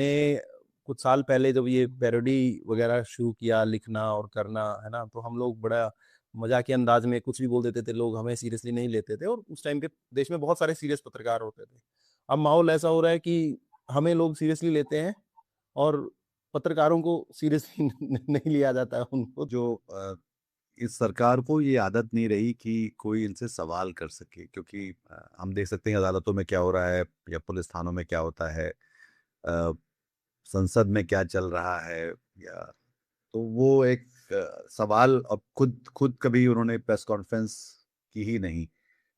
ने कुछ साल पहले जब ये पैरोडी वगैरह शुरू किया लिखना और करना, है ना? तो हम लोग बड़ा मज़ाकिया अंदाज़ में कुछ भी बोल देते थे, लोग हमें सीरियसली नहीं लेते थे और उस टाइम पे देश में बहुत सारे सीरियस पत्रकार होते थे। अब माहौल ऐसा हो रहा है कि हमें लोग सीरियसली लेते हैं और पत्रकारों को सीरियसली नहीं लिया जाता है उनको। जो इस सरकार को ये आदत नहीं रही कि कोई इनसे सवाल कर सके, क्योंकि हम देख सकते हैं अदालतों में क्या हो रहा है या पुलिस थानों में क्या होता है, अ, संसद में क्या चल रहा है, या तो वो एक सवाल अब खुद खुद कभी उन्होंने प्रेस कॉन्फ्रेंस की ही नहीं।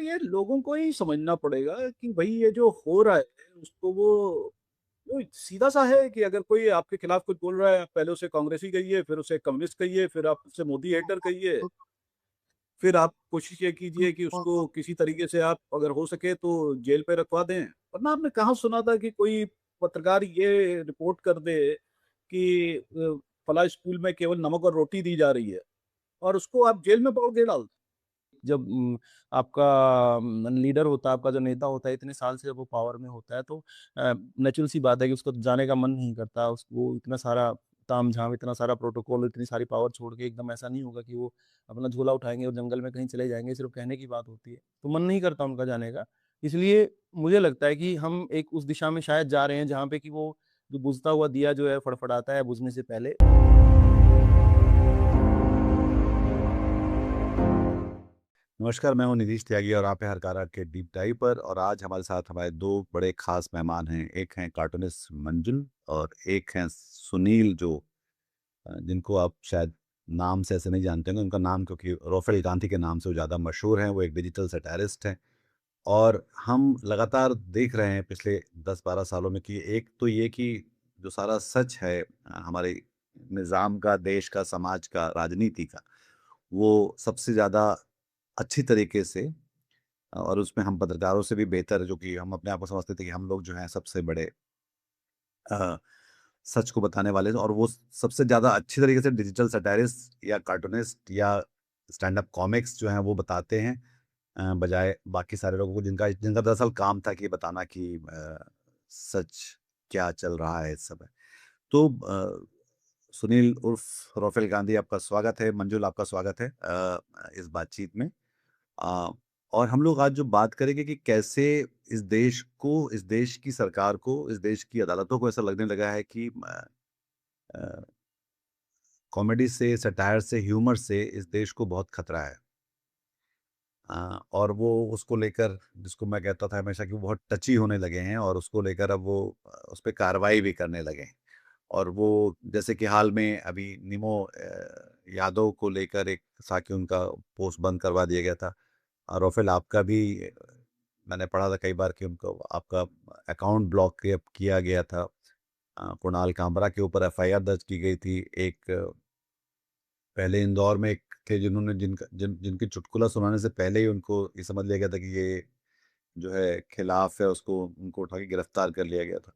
ये लोगों को ही समझना पड़ेगा कि भाई ये जो हो रहा है उसको वो सीधा सा है कि अगर कोई आपके खिलाफ कुछ बोल रहा है, पहले उसे कांग्रेसी कहिए, फिर उसे कम्युनिस्ट कहिए, फिर आप उसे मोदी हेटर कहिए, फिर आप कोशिश ये कीजिए कि उसको किसी तरीके से आप अगर हो सके तो जेल पे रखवा दें। वरना आपने कहाँ सुना था कि कोई पत्रकार ये रिपोर्ट कर दे कि फला स्कूल में केवल नमक और रोटी दी जा रही है और उसको आप जेल में पकड़ के डाल। जब आपका लीडर होता है, आपका जो नेता होता है, इतने साल से जब वो पावर में होता है तो नेचुरल सी बात है कि उसको जाने का मन नहीं करता। वो इतना सारा तामझाम, इतना सारा प्रोटोकॉल, इतनी सारी पावर छोड़ के एकदम ऐसा नहीं होगा कि वो अपना झोला उठाएँगे और जंगल में कहीं चले जाएँगे, सिर्फ़ कहने की बात होती है। तो मन नहीं करता उनका जाने का। इसलिए मुझे लगता है कि हम एक उस दिशा में शायद जा रहे हैं जहाँ पे कि वो जो बुझता हुआ दिया जो है फड़फड़ाता है बुझने से पहले। नमस्कार, मैं हूं नीतीश त्यागी और आप हैं हरकारा के डीप डाइव पर। और आज हमारे साथ हमारे दो बड़े खास मेहमान हैं। एक हैं कार्टूनिस्ट मंजुल और एक हैं सुनील, जो जिनको आप शायद नाम से ऐसे नहीं जानते होंगे। उनका नाम क्योंकि रोफेल गांधी के नाम से वो ज़्यादा मशहूर हैं। वो एक डिजिटल सटायरिस्ट हैं और हम लगातार देख रहे हैं पिछले 10-12 सालों में कि एक तो ये कि जो सारा सच है हमारे निज़ाम का, देश का, समाज का, राजनीति का, वो सबसे ज़्यादा अच्छी तरीके से और उसमें हम पत्रकारों से भी बेहतर, जो कि हम अपने आप को समझते थे कि हम लोग जो हैं सबसे बड़े अ, सच को बताने वाले हैं, और वो सबसे ज़्यादा अच्छी तरीके से डिजिटल सटायरिस्ट या कार्टूनिस्ट या स्टैंड अप कॉमिक्स जो हैं वो बताते हैं, बजाय बाकी सारे लोगों को जिनका जिनका दरअसल काम था कि बताना कि सच क्या चल रहा है इस समय। तो सुनील उर्फ रोफेल गांधी, आपका स्वागत है। मंजुल, आपका स्वागत है इस बातचीत में। अ, और हम लोग आज जो बात करेंगे कि कैसे इस देश को, इस देश की सरकार को, इस देश की अदालतों को ऐसा लगने लगा है कि अ, कॉमेडी से, सटायर से, ह्यूमर से इस देश को बहुत खतरा है। और वो उसको लेकर, जिसको मैं कहता था हमेशा कि वो बहुत टची होने लगे हैं, और उसको लेकर अब वो उस पे कार्रवाई भी करने लगे हैं। और वो जैसे कि हाल में अभी निमो यादव को लेकर एक था कि उनका पोस्ट बंद करवा दिया गया था। रोफेल, आपका भी मैंने पढ़ा था कई बार कि उनको, आपका अकाउंट ब्लॉक किया गया था। कुणाल कामरा के ऊपर एफआईआर दर्ज की गई थी। एक पहले इंदौर में एक थे जिन्होंने जिनकी चुटकुला सुनाने से पहले ही उनको ये समझ लिया गया था कि ये जो है खिलाफ है, उसको उनको उठा के गिरफ्तार कर लिया गया था।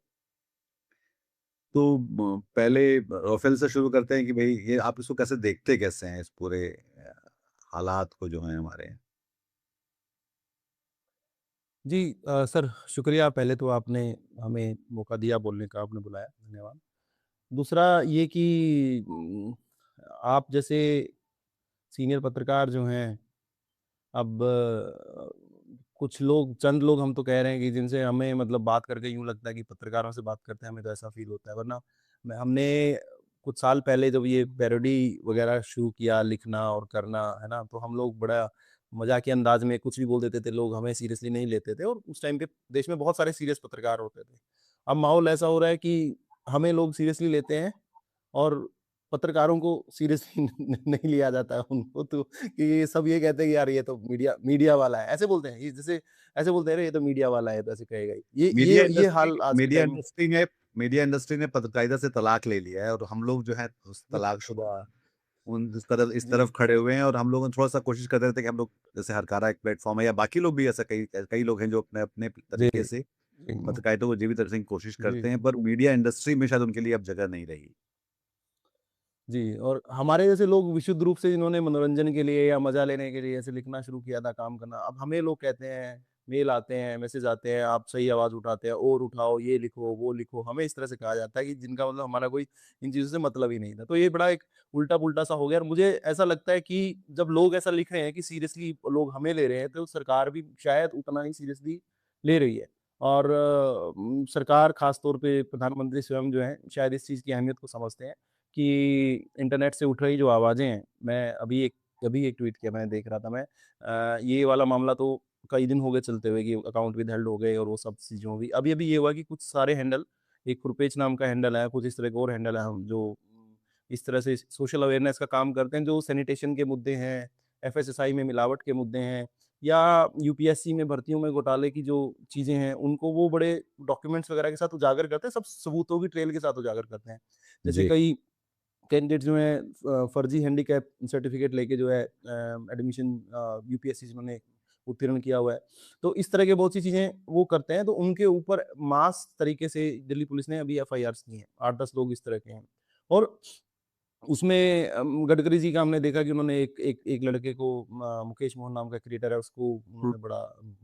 तो पहले रोफेल से शुरू करते हैं कि भाई ये आप इसको कैसे देखते कैसे हैं, इस पूरे हालात को जो है हमारे यहाँ? जी सर शुक्रिया पहले तो आपने हमें मौका दिया बोलने का, आपने बुलाया, धन्यवाद। दूसरा ये कि आप जैसे सीनियर पत्रकार जो हैं, अब कुछ लोग चंद लोग हम तो कह रहे हैं कि जिनसे हमें मतलब बात करके यूँ लगता है कि पत्रकारों से बात करते हैं, हमें तो ऐसा फ़ील होता है। वरना मैं हमने कुछ साल पहले जब ये पैरोडी वगैरह शुरू किया लिखना और करना, है ना? तो हम लोग बड़ा मज़ाकिया अंदाज़ में कुछ भी बोल देते थे, लोग हमें सीरियसली नहीं लेते थे और उस टाइम पे देश में बहुत सारे सीरियस पत्रकार होते थे। अब माहौल ऐसा हो रहा है कि हमें लोग सीरियसली लेते हैं और पत्रकारों को सीरियसली नहीं लिया जाता है उनको तो कि ये सब ये कहते हैं कि यार ये तो मीडिया मीडिया वाला है, ऐसे बोलते हैं। ये जैसे ऐसे बोलते हैं, अरे ये तो मीडिया वाला है, तो ऐसे कहेगा ही। ये हाल आज के मीडिया टाइम में। इंडस्ट्री ने मीडिया इंडस्ट्री ने पत्रकारिता से तलाक ले लिया है, और हम लोग जो है उस तलाकशुदा उन इस जी, तरफ खड़े हुए हैं। और हम लोग थोड़ा-सा कोशिश कर रहे थे कि हम लोग, जैसे हरकारा एक प्लेटफ़ॉर्म है या बाकी लोग भी, ऐसा कई कई लोग हैं जो अपने-अपने जी, तरीके से जी, पत्रकारिता को जीवित रखने की कोशिश जी, करते हैं, पर मीडिया इंडस्ट्री में शायद उनके लिए अब जगह नहीं रही। जी। और हमारे जैसे लोग विशुद्ध रूप से जिन्होंने मनोरंजन के लिए या मज़ा लेने के लिए ऐसे लिखना शुरू किया था, काम करना, अब हमें लोग कहते हैं मेल आते हैं, मैसेज आते हैं, आप सही आवाज़ उठाते हैं और उठाओ, ये लिखो, वो लिखो, हमें इस तरह से कहा जाता है कि जिनका मतलब हमारा कोई इन चीज़ों से मतलब ही नहीं था। तो ये बड़ा एक उल्टा-पुल्टा सा हो गया और मुझे ऐसा लगता है कि जब लोग ऐसा लिख रहे हैं कि सीरियसली लोग हमें ले रहे हैं, तो सरकार भी शायद उतना ही सीरियसली ले रही है। और सरकार ख़ास तौर पे प्रधानमंत्री स्वयं जो हैं, शायद इस चीज़ की अहमियत को समझते हैं कि इंटरनेट से उठ रही जो आवाज़ें हैं, मैं अभी एक ट्वीट किया मैंने देख रहा था मैं ये वाला मामला तो कई दिन हो गए चलते हुए कि अकाउंट विथहेल्ड हो गए और वो सब चीज़ों भी अभी-अभी ये हुआ कि कुछ सारे हैंडल एक कुरपेच नाम का हैंडल है, कुछ इस तरह के और हैंडल हैं हम जो इस तरह से सोशल अवेयरनेस का काम करते हैं, जो सैनिटेशन के मुद्दे हैं, एफएसएसआई में मिलावट के मुद्दे हैं या यूपीएससी में भर्तियों में घोटाले की जो चीज़ें हैं, उनको वो बड़े डॉक्यूमेंट्स वगैरह के साथ उजागर करते हैं, सब सबूतों की ट्रेल के साथ उजागर करते हैं। जैसे जी। कई कैंडिडेट जो हैं फर्जी हैंडीकैप सर्टिफिकेट लेके जो है एडमिशन यूपीएससी से उन्होंने उत्तीर्ण किया हुआ है। तो इस तरह के बहुत सी चीज़ें वो करते हैं, तो उनके ऊपर मास तरीके से दिल्ली पुलिस ने अभी एफआईआर्स की हैं। 8-10 लोग इस तरह के हैं। और उसमें गडकरी जी का हमने देखा कि उन्होंने एक लड़के को मुकेश मोहन नाम का क्रिएटर है, उसको उन्होंने बड़ा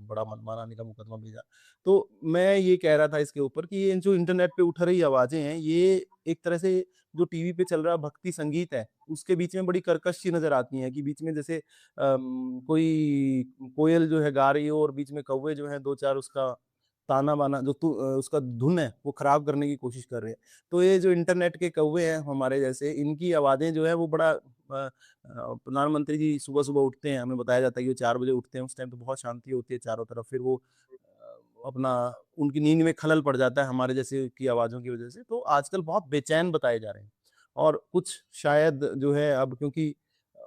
बड़ा मनमानाने का मुकदमा भेजा। तो मैं ये कह रहा था इसके ऊपर कि ये जो इंटरनेट पे उठ रही आवाज़ें हैं, ये एक तरह से जो टीवी पे चल रहा भक्ति संगीत है, उसके बीच में बड़ी कर्कश सी नज़र आती हैं कि बीच में जैसे कोई कोयल जो है गा रही हो और बीच में कौवे जो हैं 2-4 उसका ताना-बाना जो उसका धुन है, वो खराब करने की कोशिश कर रहे हैं। तो ये जो इंटरनेट के कौवे हैं हमारे जैसे, इनकी आवाज़ें जो है वो बड़ा प्रधानमंत्री जी सुबह-सुबह उठते हैं, हमें बताया जाता है कि वो 4 बजे उठते हैं, उस टाइम पे बहुत शांति होती है चारों तरफ, फिर वो अपना उनकी नींद में खलल पड़ जाता है हमारे जैसे की आवाज़ों की वज़ह से, तो आजकल बहुत बेचैन बताए जा रहे हैं। और कुछ शायद जो है अब क्योंकि अ,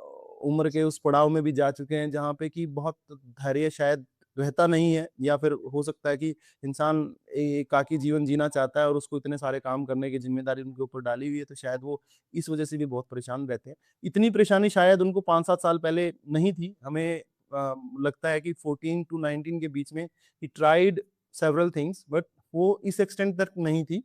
उम्र के उस पड़ाव में भी जा चुके हैं जहाँ पे कि बहुत धैर्य शायद रहता नहीं है या फिर हो सकता है कि इंसान एकाकी जीवन जीना चाहता है और उसको इतने सारे काम करने की ज़िम्मेदारी उनके ऊपर डाली हुई है, तो शायद वो इस वज़ह से भी बहुत परेशान रहते हैं। इतनी परेशानी शायद उनको 5-7 साल पहले नहीं थी। हमें लगता है कि 14 टू 19 के बीच में he tried several things but वो इस एक्सटेंट तक नहीं थी।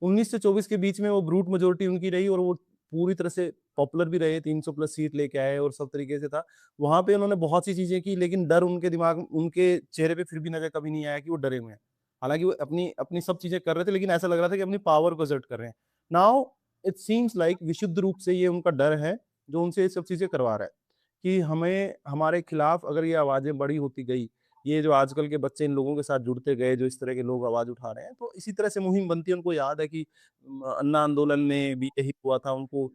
19 से 24 के बीच में वो ब्रूट मेजॉरिटी उनकी रही और वो पूरी तरह से पॉपुलर भी रहे, 300 प्लस सीट लेके आए और सब तरीके से था। वहाँ पे उन्होंने बहुत सी चीज़ें की लेकिन डर उनके चेहरे पे फिर भी नज़र कभी नहीं आया कि वो डरे हुए हैं। हालाँकि वो अपनी अपनी सब चीज़ें कर रहे थे लेकिन ऐसा लग रहा था कि अपनी पावर को असर्ट कर रहे हैं। नाउ इट सीम्स लाइक विशुद्ध रूप से ये उनका डर है, जो उनसे ये सब चीज़ें करवा रहा है, कि हमें हमारे खिलाफ अगर ये आवाज़ें बड़ी होती गई, ये जो आजकल के बच्चे इन लोगों के साथ जुड़ते गए, जो इस तरह के लोग आवाज़ उठा रहे हैं, तो इसी तरह से मुहिम बनती है। उनको याद है कि अन्ना आंदोलन में भी यही हुआ था। उनको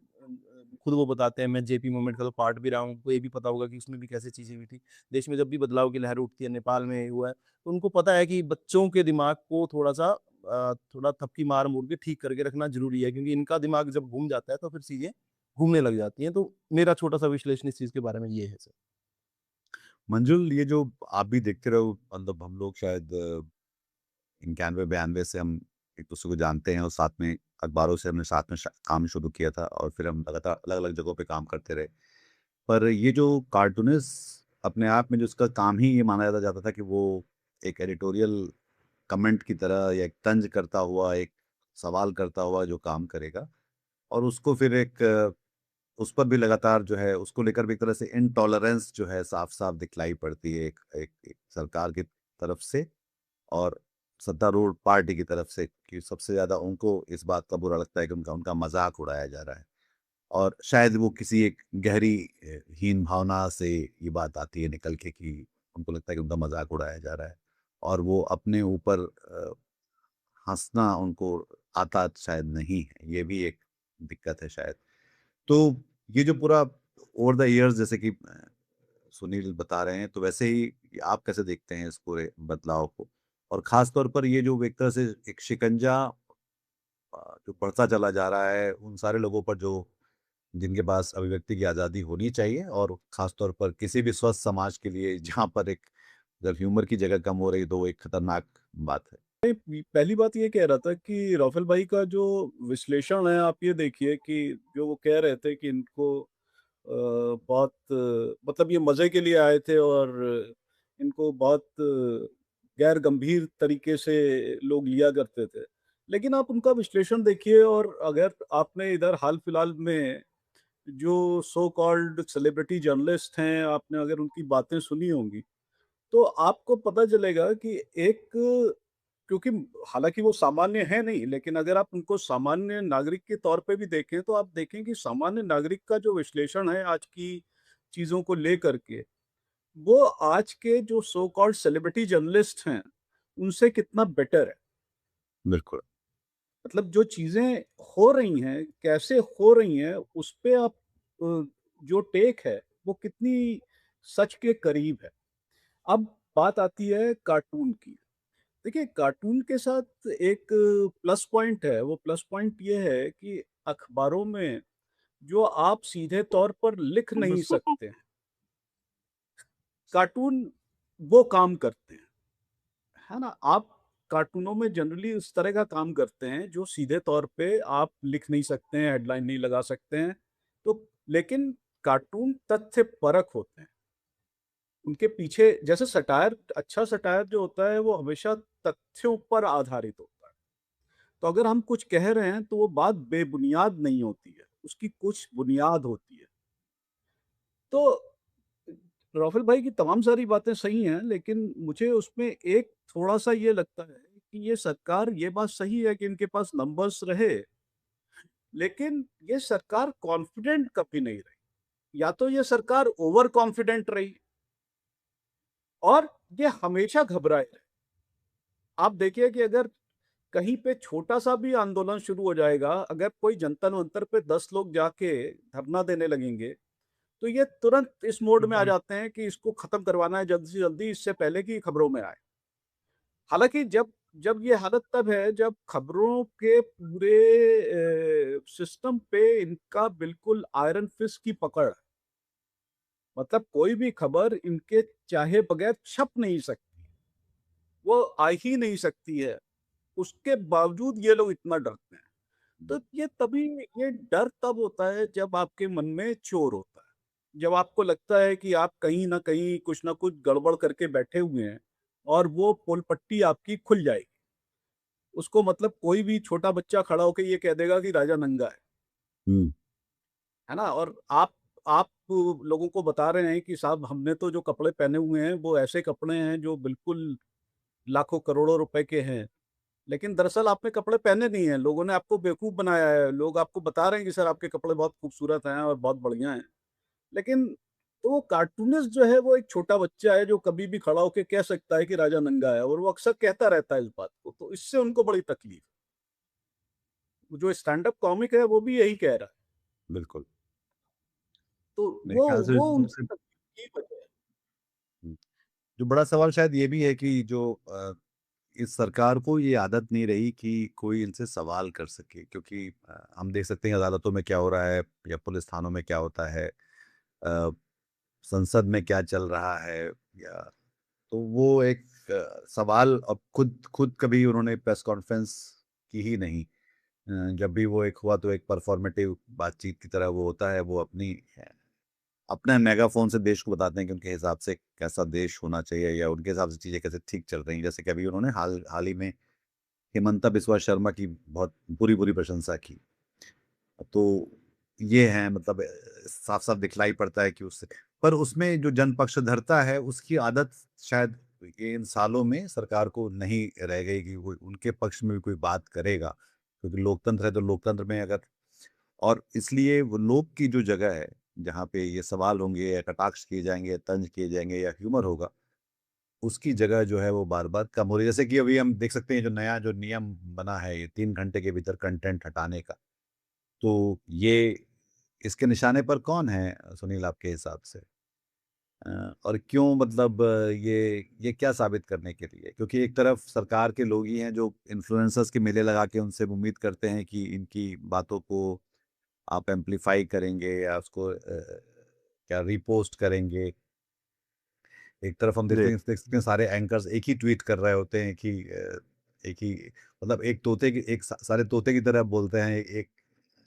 खुद वो बताते हैं, मैं जेपी मूवमेंट का तो पार्ट भी रहा हूँ, उनको ये भी पता होगा कि उसमें भी कैसे चीज़ें हुई थी। देश में जब भी बदलाव की लहर उठती है, नेपाल में ये हुआ है, तो उनको पता है कि बच्चों के दिमाग को थोड़ा-सा थोड़ा थपकी मार-मूर के ठीक करके रखना ज़रूरी है, क्योंकि इनका दिमाग जब घूम जाता है, तो फिर चीज़ें घूमने लग जाती हैं। तो मेरा छोटा-सा विश्लेषण इस चीज़ के बारे में ये है सर। मंजुल, ये जो आप भी देखते रहो, मतलब हम लोग शायद 91-92 से हम एक-दूसरे को जानते हैं और साथ में अखबारों से हमने साथ में काम शुरू किया था और फिर हम लगातार अलग-अलग जगहों पे काम करते रहे। पर ये जो कार्टूनिस्ट अपने आप में जो उसका काम ही ये माना जाता था कि वो एक एडिटोरियल कमेंट की तरह या एक तंज करता हुआ, एक सवाल करता हुआ जो काम करेगा और उसको फिर एक उस पर भी लगातार जो है उसको लेकर भी एक तरह से इनटॉलरेंस जो है साफ-साफ दिखलाई पड़ती है एक सरकार की तरफ से और सत्तारूढ़ पार्टी की तरफ से कि सबसे ज़्यादा उनको इस बात का बुरा लगता है कि उनका उनका मज़ाक उड़ाया जा रहा है। और शायद वो किसी एक गहरी हीन भावना से ये बात आती है निकल के कि उनको लगता है कि उनका मज़ाक उड़ाया जा रहा है और वो अपने ऊपर हँसना उनको आता शायद नहीं है। ये भी एक दिक्कत है शायद। तो ये जो पूरा ओवर द इयर्स जैसे कि सुनील बता रहे हैं, तो वैसे ही आप कैसे देखते हैं इस पूरे बदलाव को? और ख़ास तौर पर ये जो एक तरह से एक शिकंजा जो बढ़ता चला जा रहा है उन सारे लोगों पर जो जिनके पास अभिव्यक्ति की आज़ादी होनी चाहिए और ख़ास तौर पर किसी भी स्वस्थ समाज के लिए जहाँ पर एक अगर ह्यूमर की जगह कम हो रही तो वो एक खतरनाक बात है। पहली बात ये कह रहा था कि राफेल भाई का जो विश्लेषण है, आप ये देखिए कि जो वो कह रहे थे कि इनको बहुत मतलब ये मज़े के लिए आए थे और इनको बहुत गैर गंभीर तरीके से लोग लिया करते थे। लेकिन आप उनका विश्लेषण देखिए और अगर आपने इधर हाल-फिलहाल में जो सो कॉल्ड सेलिब्रिटी जर्नलिस्ट हैं, आपने अगर उनकी बातें सुनी होंगी, तो आपको पता चलेगा कि एक, क्योंकि हालाँकि वो सामान्य है नहीं, लेकिन अगर आप उनको सामान्य नागरिक के तौर पे भी देखें, तो आप देखें कि सामान्य नागरिक का जो विश्लेषण है आज की चीज़ों को लेकर के, वो आज के जो सो कॉल्ड सेलिब्रिटी जर्नलिस्ट हैं, उनसे कितना बेटर है। बिल्कुल। मतलब जो चीज़ें हो रही हैं, कैसे हो रही हैं, उस पे आप अ, जो टेक है, वो कितनी सच के करीब है। अब बात आती है कार्टून की। देखिए, कार्टून के साथ एक प्लस पॉइंट है, वो प्लस पॉइंट ये है कि अखबारों में जो आप सीधे तौर पर लिख नहीं सकते हैं, कार्टून वो काम करते हैं, है ना? आप कार्टूनों में जनरली उस तरह का काम करते हैं जो सीधे तौर पे आप लिख नहीं सकते हैं, हेडलाइन नहीं लगा सकते हैं। तो लेकिन कार्टून तथ्यपरक होते हैं। उनके पीछे जैसे सटायर, अच्छा सटायर जो होता है वो हमेशा तथ्यों पर आधारित होता है। तो अगर हम कुछ कह रहे हैं तो वो बात बेबुनियाद नहीं होती है, उसकी कुछ बुनियाद होती है। तो राफेल भाई की तमाम सारी बातें सही हैं, लेकिन मुझे उसमें एक थोड़ा-सा ये लगता है कि ये सरकार, ये बात सही है कि इनके पास नंबर्स रहे, लेकिन ये सरकार कॉन्फिडेंट कभी नहीं रही। या तो ये सरकार ओवर कॉन्फिडेंट रही और ये हमेशा घबराए रहे। आप देखिए कि अगर कहीं पे छोटा-सा भी आंदोलन शुरू हो जाएगा, अगर कोई जंतर-मंतर पे 10 लोग जाके धरना देने लगेंगे, तो ये तुरंत इस मोड में आ जाते हैं कि इसको खत्म करवाना है जल्दी से जल्दी, इससे पहले कि खबरों में आए। हालाँकि जब जब ये हालत तब है जब खबरों के पूरे सिस्टम पे इनका बिल्कुल आयरन फिस्ट की पकड़ है। मतलब कोई भी खबर इनके चाहे बगैर छप नहीं सकती, वो आ ही नहीं सकती है। उसके बावजूद ये लोग इतना डरते हैं। तो ये तभी, ये डर तब होता है जब आपके मन में चोर होता है। जब आपको लगता है कि आप कहीं न कहीं कुछ न कुछ गड़बड़ करके बैठे हुए हैं और वो पोल पट्टी आपकी खुल जाएगी। उसको मतलब कोई भी छोटा बच्चा खड़ा होके ये कह देगा कि राजा नंगा हुँ। है ना? और आप लोगों को बता रहे हैं कि साहब हमने तो जो कपड़े पहने हुए हैं वो ऐसे कपड़े हैं जो बिल्कुल लाखों करोड़ों रुपए के हैं। लेकिन दरअसल आपने कपड़े पहने नहीं हैं, लोगों ने आपको बेवकूफ़ बनाया है। लोग आपको बता रहे हैं कि सर आपके कपड़े बहुत खूबसूरत हैं और बहुत बढ़िया हैं। लेकिन तो वो कार्टूनिस्ट जो है वो एक छोटा बच्चा है जो कभी भी खड़ा होके कह सकता है कि राजा नंगा है और वो अक्सर कहता रहता है इस बात को। तो इससे उनको बड़ी तकलीफ है। जो स्टैंड अप कॉमिक है वो भी यही कह रहा है। बिल्कुल। तो मेरे वो ख्याल से वो सबसे उनकी तकलीफ की वजह है। हुँ, जो बड़ा सवाल शायद ये भी है कि जो इस सरकार को ये आदत नहीं रही कि कोई इनसे सवाल कर सके क्योंकि हम देख सकते हैं अदालतों में क्या हो रहा है या पुलिस थानों में क्या होता है, अ, संसद में क्या चल रहा है, या तो वो एक सवाल अब खुद खुद कभी उन्होंने प्रेस कॉन्फ्रेंस की ही नहीं। जब भी वो एक हुआ तो एक परफॉर्मेटिव बातचीत की तरह वो होता है, वो अपने मेगाफ़ोन से देश को बताते हैं कि उनके हिसाब से कैसा देश होना चाहिए या उनके हिसाब से चीज़ें कैसे ठीक चल रही हैं। जैसे कि अभी उन्होंने हाल ही में हिमंता बिस्वा शर्मा की बहुत बुरी-बुरी प्रशंसा की। तो ये है मतलब साफ-साफ दिखलाई पड़ता है कि उससे पर उसमें जो जनपक्षधरता है उसकी आदत शायद ये इन सालों में सरकार को नहीं रह गई कि कोई उनके पक्ष में भी कोई बात करेगा। क्योंकि लोकतंत्र है तो लोकतंत्र में अगर और इसलिए वो लोग की जो जगह है, जहाँ पे ये सवाल होंगे या कटाक्ष किए जाएँगे, या तंज किए जाएँगे या ह्यूमर होगा, उसकी जगह जो है वो बार-बार कम हो रही है। जैसे कि अभी हम देख सकते हैं जो नया जो नियम बना है ये 3 घंटे के भीतर कंटेंट हटाने का। तो ये इसके निशाने पर कौन है सुनील आपके हिसाब से? और क्यों मतलब ये क्या साबित करने के लिए? क्योंकि एक तरफ सरकार के लोग ही हैं जो इन्फ्लुएंसर्स के मेले लगा के उनसे उम्मीद करते हैं कि इनकी बातों को आप एम्प्लीफाई करेंगे या उसको क्या रीपोस्ट करेंगे। एक तरफ हम जी। देख सकते हैं सारे एंकर्स एक ही ट्वीट कर रहे होते हैं कि एक ही मतलब एक तोते की एक सारे तोते की तरह बोलते हैं, एक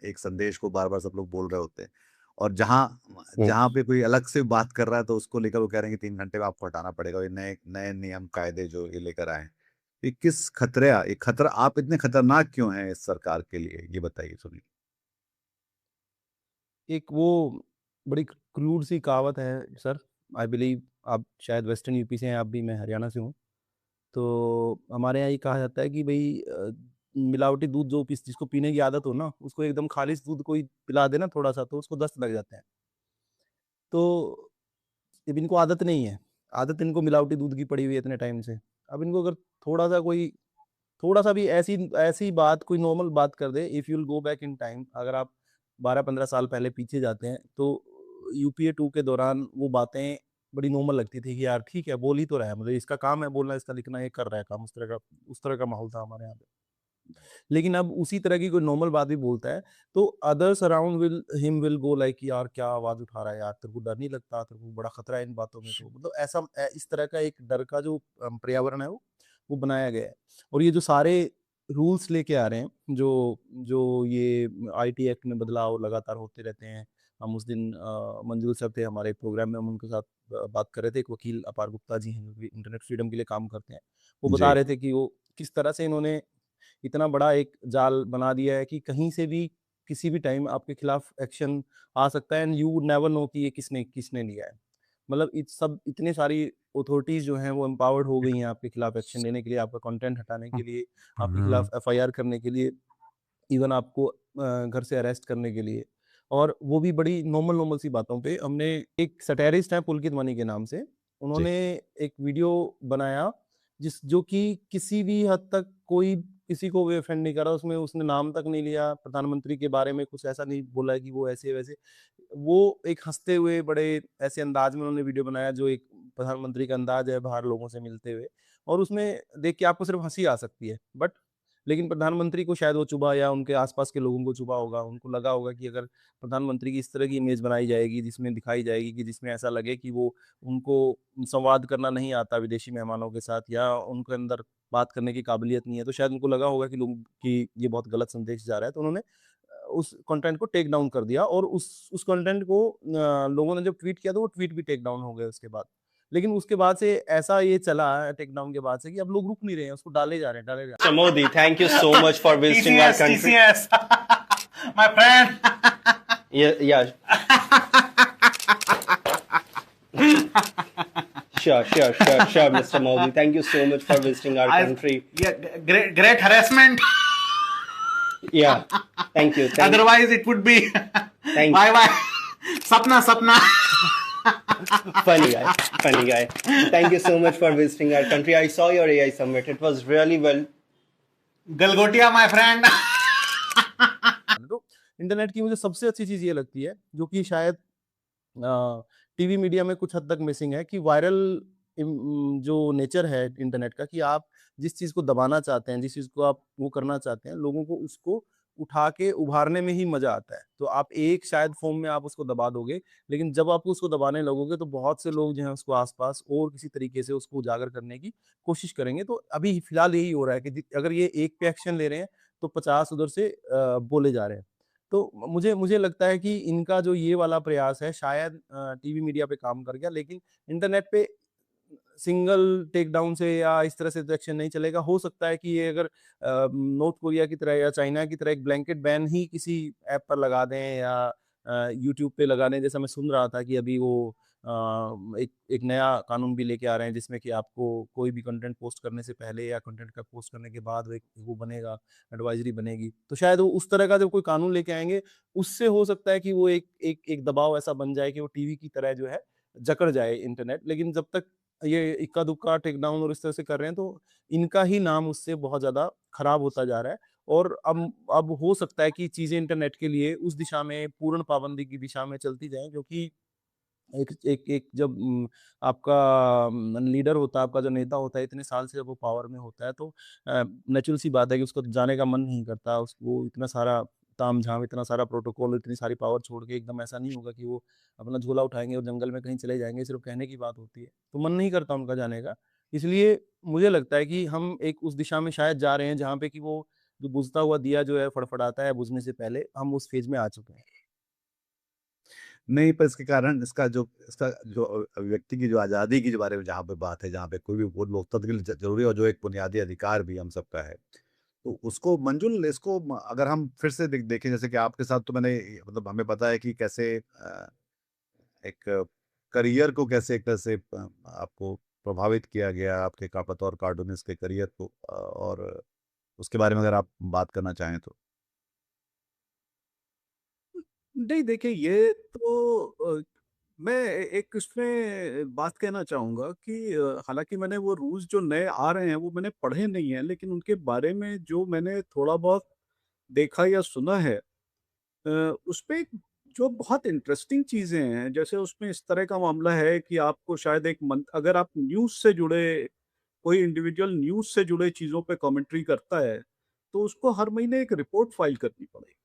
एक संदेश को बार-बार सब लोग बोल रहे होते हैं। और जहाँ हुँ। जहाँ पे कोई अलग से बात कर रहा है तो उसको लेकर वो कह रहे हैं कि 3 घंटे में आपको हटाना पड़ेगा। ये नए नए नियम कायदे जो ये लेकर आए हैं। ये खतरा आप इतने खतरनाक क्यों हैं इस सरकार के लिए? ये बताइए सुनील? एक वो बड़ी क्रूर सी कहावत है सर, आई बिलीव आप शायद वेस्टर्न यूपी से हैं, आप भी, मैं हरियाणा से हूँ। तो हमारे यहाँ ये कहा जाता है कि भई मिलावटी दूध जो जिसको पीने की आदत हो ना, उसको एकदम खालिस दूध कोई पिला दे ना थोड़ा-सा, तो उसको दस्त लग जाते हैं। तो अब इनको आदत नहीं है, आदत इनको मिलावटी दूध की पड़ी हुई है इतने टाइम से। अब इनको अगर थोड़ा-सा भी ऐसी ऐसी बात, कोई नॉर्मल बात कर दे, if you will go back in time, अगर आप 12-15 साल पहले पीछे जाते हैं, तो यूपीए 2 के दौरान वो बातें बड़ी नॉर्मल लगती थी कि यार ठीक है, बोल ही तो रहा है, मतलब इसका काम है बोलना, इसका लिखना, ये कर रहा है काम, उस तरह का माहौल था हमारे यहाँ पे। लेकिन अब उसी तरह की कोई नॉर्मल बात भी बोलता है, तो others around will go like यार क्या आवाज़ उठा रहा है यार, तेरे को डर नहीं लगता? तेरे को बड़ा खतरा है इन बातों में, तो मतलब ऐसा इस तरह का एक डर का जो पर्यावरण है वो बनाया गया है। और ये जो सारे रूल्स लेके आ रहे हैं, जो जो ये आईटी एक्ट में बदलाव लगातार होते रहते हैं। हम उस दिन मंजुल सर थे हमारे प्रोग्राम में, हम उनके साथ बात कर रहे थे, एक वकील अपार गुप्ता जी हैं, जो कि इंटरनेट फ्रीडम के लिए काम करते हैं। वो बता जी। रहे थे कि वो किस तरह से इन्होंने इतना बड़ा एक जाल बना दिया है कि कहीं से भी किसी भी टाइम आपके खिलाफ एक्शन आ सकता है, and you would never know कि ये किसने किसने लिया है। मतलब इतनी सारी अथॉरिटीज़ जो हैं वो एम्पावर्ड हो गई हैं आपके खिलाफ एक्शन लेने के लिए, आपका कंटेंट हटाने के लिए, आपके खिलाफ एफआईआर करने के लिए, इवन आपको घर से अरेस्ट करने के लिए। और वो भी बड़ी नॉर्मल सी बातों पे। हमने एक सैटिरिस्ट हैं पुलकित मनी के नाम से, जी। उन्होंने एक वीडियो बनाया जो कि किसी भी हद तक कोई किसी को भी ऑफेंड नहीं कर रहा, उसमें उसने नाम तक नहीं लिया, प्रधानमंत्री के बारे में कुछ ऐसा नहीं बोला कि वो ऐसे-वैसे। वो एक हँसते हुए बड़े ऐसे अंदाज में उन्होंने वीडियो बनाया, जो एक प्रधानमंत्री का अंदाज है बाहर लोगों से मिलते हुए, और उसमें देख के आपको सिर्फ हँसी आ सकती है। बट लेकिन प्रधानमंत्री को शायद वो चुभा, या उनके आस-पास के लोगों को चुभा होगा। उनको लगा होगा कि अगर प्रधानमंत्री की इस तरह की इमेज बनाई जाएगी, जिसमें दिखाई जाएगी कि जिसमें ऐसा लगे कि वो उनको संवाद करना नहीं आता विदेशी मेहमानों के साथ, या उनके अंदर बात करने की काबिलियत नहीं है, तो शायद उनको लगा होगा कि ये बहुत गलत संदेश जा रहा है। तो उन्होंने उस कंटेंट को टेक डाउन कर दिया, और उस कंटेंट को लोगों ने जब ट्वीट किया, तो वो ट्वीट भी टेक डाउन हो गए उसके बाद। लेकिन उसके बाद से ऐसा ये चला टेक डाउन के बाद से कि अब लोग रुक नहीं रहे हैं, उसको डाले जा रहे हैं, डाले जा रहे हैं। Mr. Modi, thank you so much for visiting our country. TCS, my friend. Yeah. Sure, Mr. Modi. Thank you so much for visiting our country. Yeah, great harassment. Yeah. Thank you. Otherwise, it would be Thank bye. Sapna. Funny guy. Thank you so much for visiting our country. I saw your AI summit. It was really well. Galgotia, my friend. तो internet की मुझे सबसे अच्छी चीज़ ये लगती है, जो कि शायद टीवी मीडिया में कुछ हद तक मिसिंग है, कि वायरल जो नेचर है इंटरनेट का, कि आप जिस चीज़ को दबाना चाहते हैं, जिस चीज़ को आप वो करना चाहते हैं, लोगों को उसको उठा के उभारने में ही मज़ा आता है। तो आप एक शायद फ़ॉर्म में आप उसको दबा दोगे, लेकिन जब आप उसको दबाने लगोगे, तो बहुत से लोग जो हैं उसको आस-पास और किसी तरीके से उसको उजागर करने की कोशिश करेंगे। तो अभी फ़िलहाल यही हो रहा है कि अगर ये एक पे एक्शन ले रहे हैं, तो 50 उधर से बोले जा रहे हैं। तो मुझे लगता है कि इनका जो ये वाला प्रयास है, शायद टीवी मीडिया पे काम कर गया, लेकिन इंटरनेट पे सिंगल टेक डाउन से या इस तरह से तो एक्शन नहीं चलेगा। हो सकता है कि ये अगर नॉर्थ कोरिया की तरह या चाइना की तरह एक ब्लैंकेट बैन ही किसी ऐप पर लगा दें, या यूट्यूब पे लगा दें, जैसा मैं सुन रहा था कि अभी वो एक एक नया कानून भी लेके आ रहे हैं, जिसमें कि आपको कोई भी कंटेंट पोस्ट करने से पहले या कंटेंट का पोस्ट करने के बाद वो बनेगा, एडवाइजरी बनेगी। तो शायद वो उस तरह का जब कोई कानून लेके आएँगे, उससे हो सकता है कि वो एक दबाव ऐसा बन जाए कि वो टीवी की तरह जो है जकड़ जाए इंटरनेट। लेकिन जब तक ये इक्का-दुक्का टेक डाउन और इस तरह से कर रहे हैं, तो इनका ही नाम उससे बहुत ज़्यादा खराब होता जा रहा है। और अब हो सकता है कि चीज़ें इंटरनेट के लिए उस दिशा में पूर्ण पाबंदी की दिशा में चलती जाएँ, क्योंकि एक एक एक जब आपका लीडर होता है, आपका जो नेता होता है, इतने साल से जब वो पावर में होता है, तो नेचुरल सी बात है कि उसको जाने का मन नहीं करता। वो इतना सारा तामझाम, इतना सारा प्रोटोकॉल, इतनी सारी पावर छोड़ के एकदम ऐसा नहीं होगा कि वो अपना झोला उठाएँगे और जंगल में कहीं चले जाएँगे, सिर्फ़ कहने की बात होती है। तो मन नहीं करता उनका जाने का। इसलिए मुझे लगता है कि हम एक उस दिशा में शायद जा रहे हैं, जहाँ पे कि वो जो बुझता हुआ दिया जो है फड़फड़ाता है बुझने से पहले, हम उस फ़ेज़ में आ चुके हैं। नहीं, पर इसके कारण इसका जो व्यक्ति की जो आज़ादी की जो बारे में जहाँ पे बात है, जहाँ पे कोई भी वोट लोकतंत्र के लिए ज़रूरी है और जो एक बुनियादी अधिकार भी हम सबका है। तो उसको मंजुल इसको अगर हम फिर से देखें, जैसे कि आपके साथ तो मैंने मतलब हमें पता है कि कैसे एक करियर को कैसे एक तरह से आपको प्रभावित किया गया, आपके बतौर कार्टूनिस्ट के करियर को, और उसके बारे में अगर आप बात करना चाहें तो? नहीं देखिए, ये तो मैं एक इसमें बात कहना चाहूँगा कि हालाँकि मैंने वो रूल्स जो नए आ रहे हैं वो मैंने पढ़े नहीं हैं, लेकिन उनके बारे में जो मैंने थोड़ा बहुत देखा या सुना है, उसपे जो बहुत इंटरेस्टिंग चीज़ें हैं, जैसे उसमें इस तरह का मामला है कि आपको शायद एक मंथ अगर आप न्यूज़ से जुड़े कोई इंडिविजुअल न्यूज़ से जुड़े चीज़ों पे कमेंट्री करता है, तो उसको हर महीने एक रिपोर्ट फाइल करनी पड़ेगी,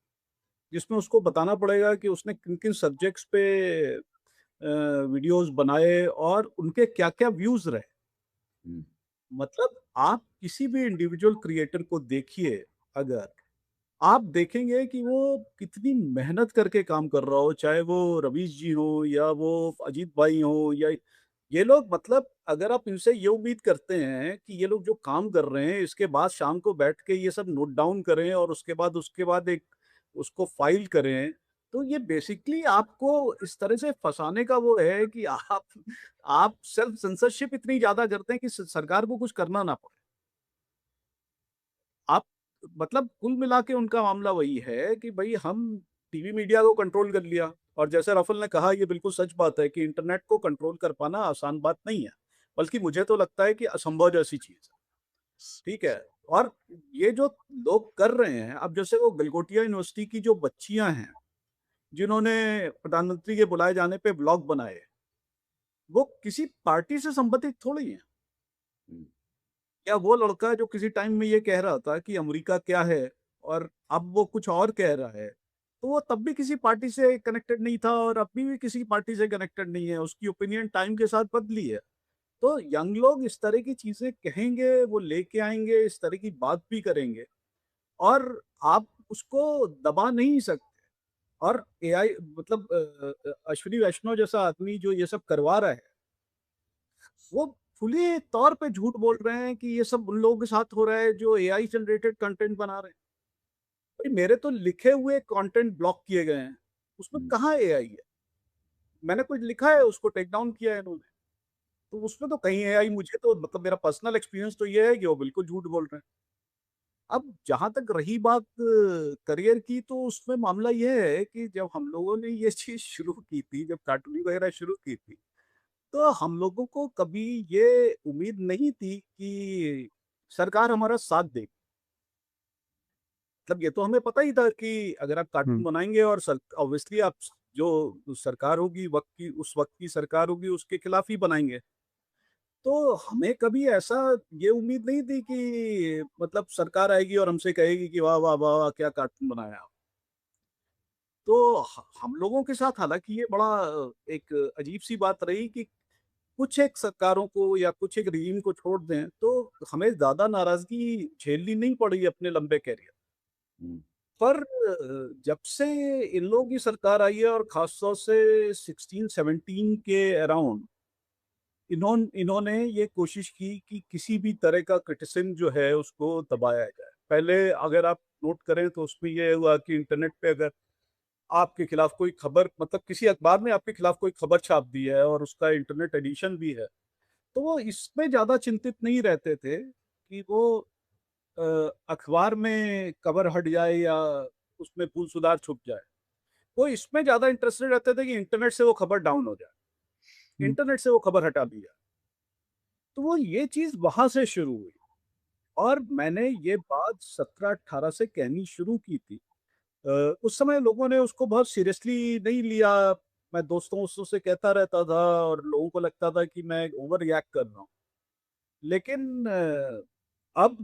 जिसमें उसको बताना पड़ेगा कि उसने किन-किन सब्जेक्ट्स पे वीडियोज़ बनाए और उनके क्या-क्या व्यूज़ रहे। हुँ। मतलब आप किसी भी इंडिविजुअल क्रिएटर को देखिए अगर, आप देखेंगे कि वो कितनी मेहनत करके काम कर रहा हो, चाहे वो रवीश जी हों या वो अजीत भाई हों या ये लोग, मतलब अगर आप इनसे ये उम्मीद करते हैं कि ये लोग जो काम कर रहे हैं, इसके बाद शाम को बैठ के ये सब नोट डाउन करें और उसके बाद एक उसको फाइल करें, तो ये बेसिकली आपको इस तरह से फँसाने का वो है कि आप सेल्फ सेंसरशिप इतनी ज़्यादा करते हैं कि स सरकार को कुछ करना ना पड़े। आप मतलब कुल मिला के उनका मामला वही है कि भई हम टीवी मीडिया को कंट्रोल कर लिया, और जैसे रफल ने कहा ये बिल्कुल सच बात है कि इंटरनेट को कंट्रोल कर पाना आसान बात नहीं है, बल्कि मुझे तो लगता है कि असंभव जैसी चीज़ है, ठीक है? और ये जो लोग कर रहे हैं, अब जैसे वो गलगोटिया यूनिवर्सिटी की जो बच्चियाँ हैं, जिन्होंने प्रधानमंत्री के बुलाए जाने पे व्लॉग बनाए, वो किसी पार्टी से संबंधित थोड़ी हैं। हुँ। या वो लड़का जो किसी टाइम में ये कह रहा था कि अमेरिका क्या है और अब वो कुछ और कह रहा है, तो वो तब भी किसी पार्टी से कनेक्टेड नहीं था और अभी भी किसी पार्टी से कनेक्टेड नहीं है, उसकी ओपिनियन टाइम के साथ बदली है। तो यंग लोग इस तरह की चीज़ें कहेंगे, वो लेके आएँगे, इस तरह की बात भी करेंगे और आप उसको दबा नहीं सकते। और एआई मतलब अश्विनी वैष्णव जैसा आदमी जो ये सब करवा रहा है, वो खुले तौर पे झूठ बोल रहे हैं कि ये सब उन लोगों के साथ हो रहा है जो एआई जनरेटेड कंटेंट बना रहे हैं। भाई मेरे तो लिखे हुए कंटेंट ब्लॉक किए गए हैं, उसमें हुँ। कहाँ एआई है? मैंने कुछ लिखा है उसको टेक डाउन किया है इन्होंने, तो उसमें तो कहीं एआई, मुझे तो मतलब मेरा पर्सनल एक्सपीरियंस तो ये है कि वो बिल्कुल झूठ बोल रहे हैं। अब जहाँ तक रही बात करियर की, तो उसमें मामला ये है कि जब हम लोगों ने ये चीज़ शुरू की थी, जब कार्टूनिंग वगैरह शुरू की थी, तो हम लोगों को कभी ये उम्मीद नहीं थी कि सरकार हमारा साथ देगी। मतलब ये तो हमें पता ही था कि अगर आप कार्टून हुँ। बनाएँगे और ऑब्वियसली आप जो सरकार होगी, उस वक़्त की सरकार होगी, उसके खिलाफ ही बनाएँगे। तो हमें कभी ऐसा ये उम्मीद नहीं थी कि मतलब सरकार आएगी और हमसे कहेगी कि वाह, वाह, वाह, वाह! क्या कार्टून बनाया आप। तो हम लोगों के साथ हालाँकि ये बड़ा एक अजीब-सी बात रही कि कुछ एक सरकारों को या कुछ एक regime को छोड़ दें, तो हमें ज़्यादा नाराज़गी झेलनी नहीं पड़ी अपने लंबे करियर। हुँ। पर जब से इन लोगों की सरकार आई है और ख़ास तौर से 16-17 के अराउंड, इन्होंने ये कोशिश की कि किसी भी तरह का क्रिटिसिज़्म जो है उसको दबाया जाए। पहले अगर आप नोट करें तो उसमें ये हुआ कि इंटरनेट पे अगर आपके खिलाफ कोई खबर, मतलब किसी अखबार ने आपके खिलाफ कोई खबर छाप दी है और उसका इंटरनेट एडिशन भी है, तो वो इसमें ज़्यादा चिंतित नहीं रहते थे कि वो अखबार में कवर हट जाए या उसमें भूल सुधार छुप जाए। वो इसमें ज़्यादा इंटरेस्टेड रहते थे कि इंटरनेट से वो खबर डाउन हो जाए, हुँ। इंटरनेट से वो खबर हटा दी जाए। तो वो ये चीज़ वहाँ से शुरू हुई और मैंने ये बात 17-18 से कहनी शुरू की थी। उस समय लोगों ने उसको बहुत सीरियसली नहीं लिया। मैं दोस्तों-वोस्तों से कहता रहता था और लोगों को लगता था कि मैं ओवर रिएक्ट कर रहा हूँ। लेकिन अब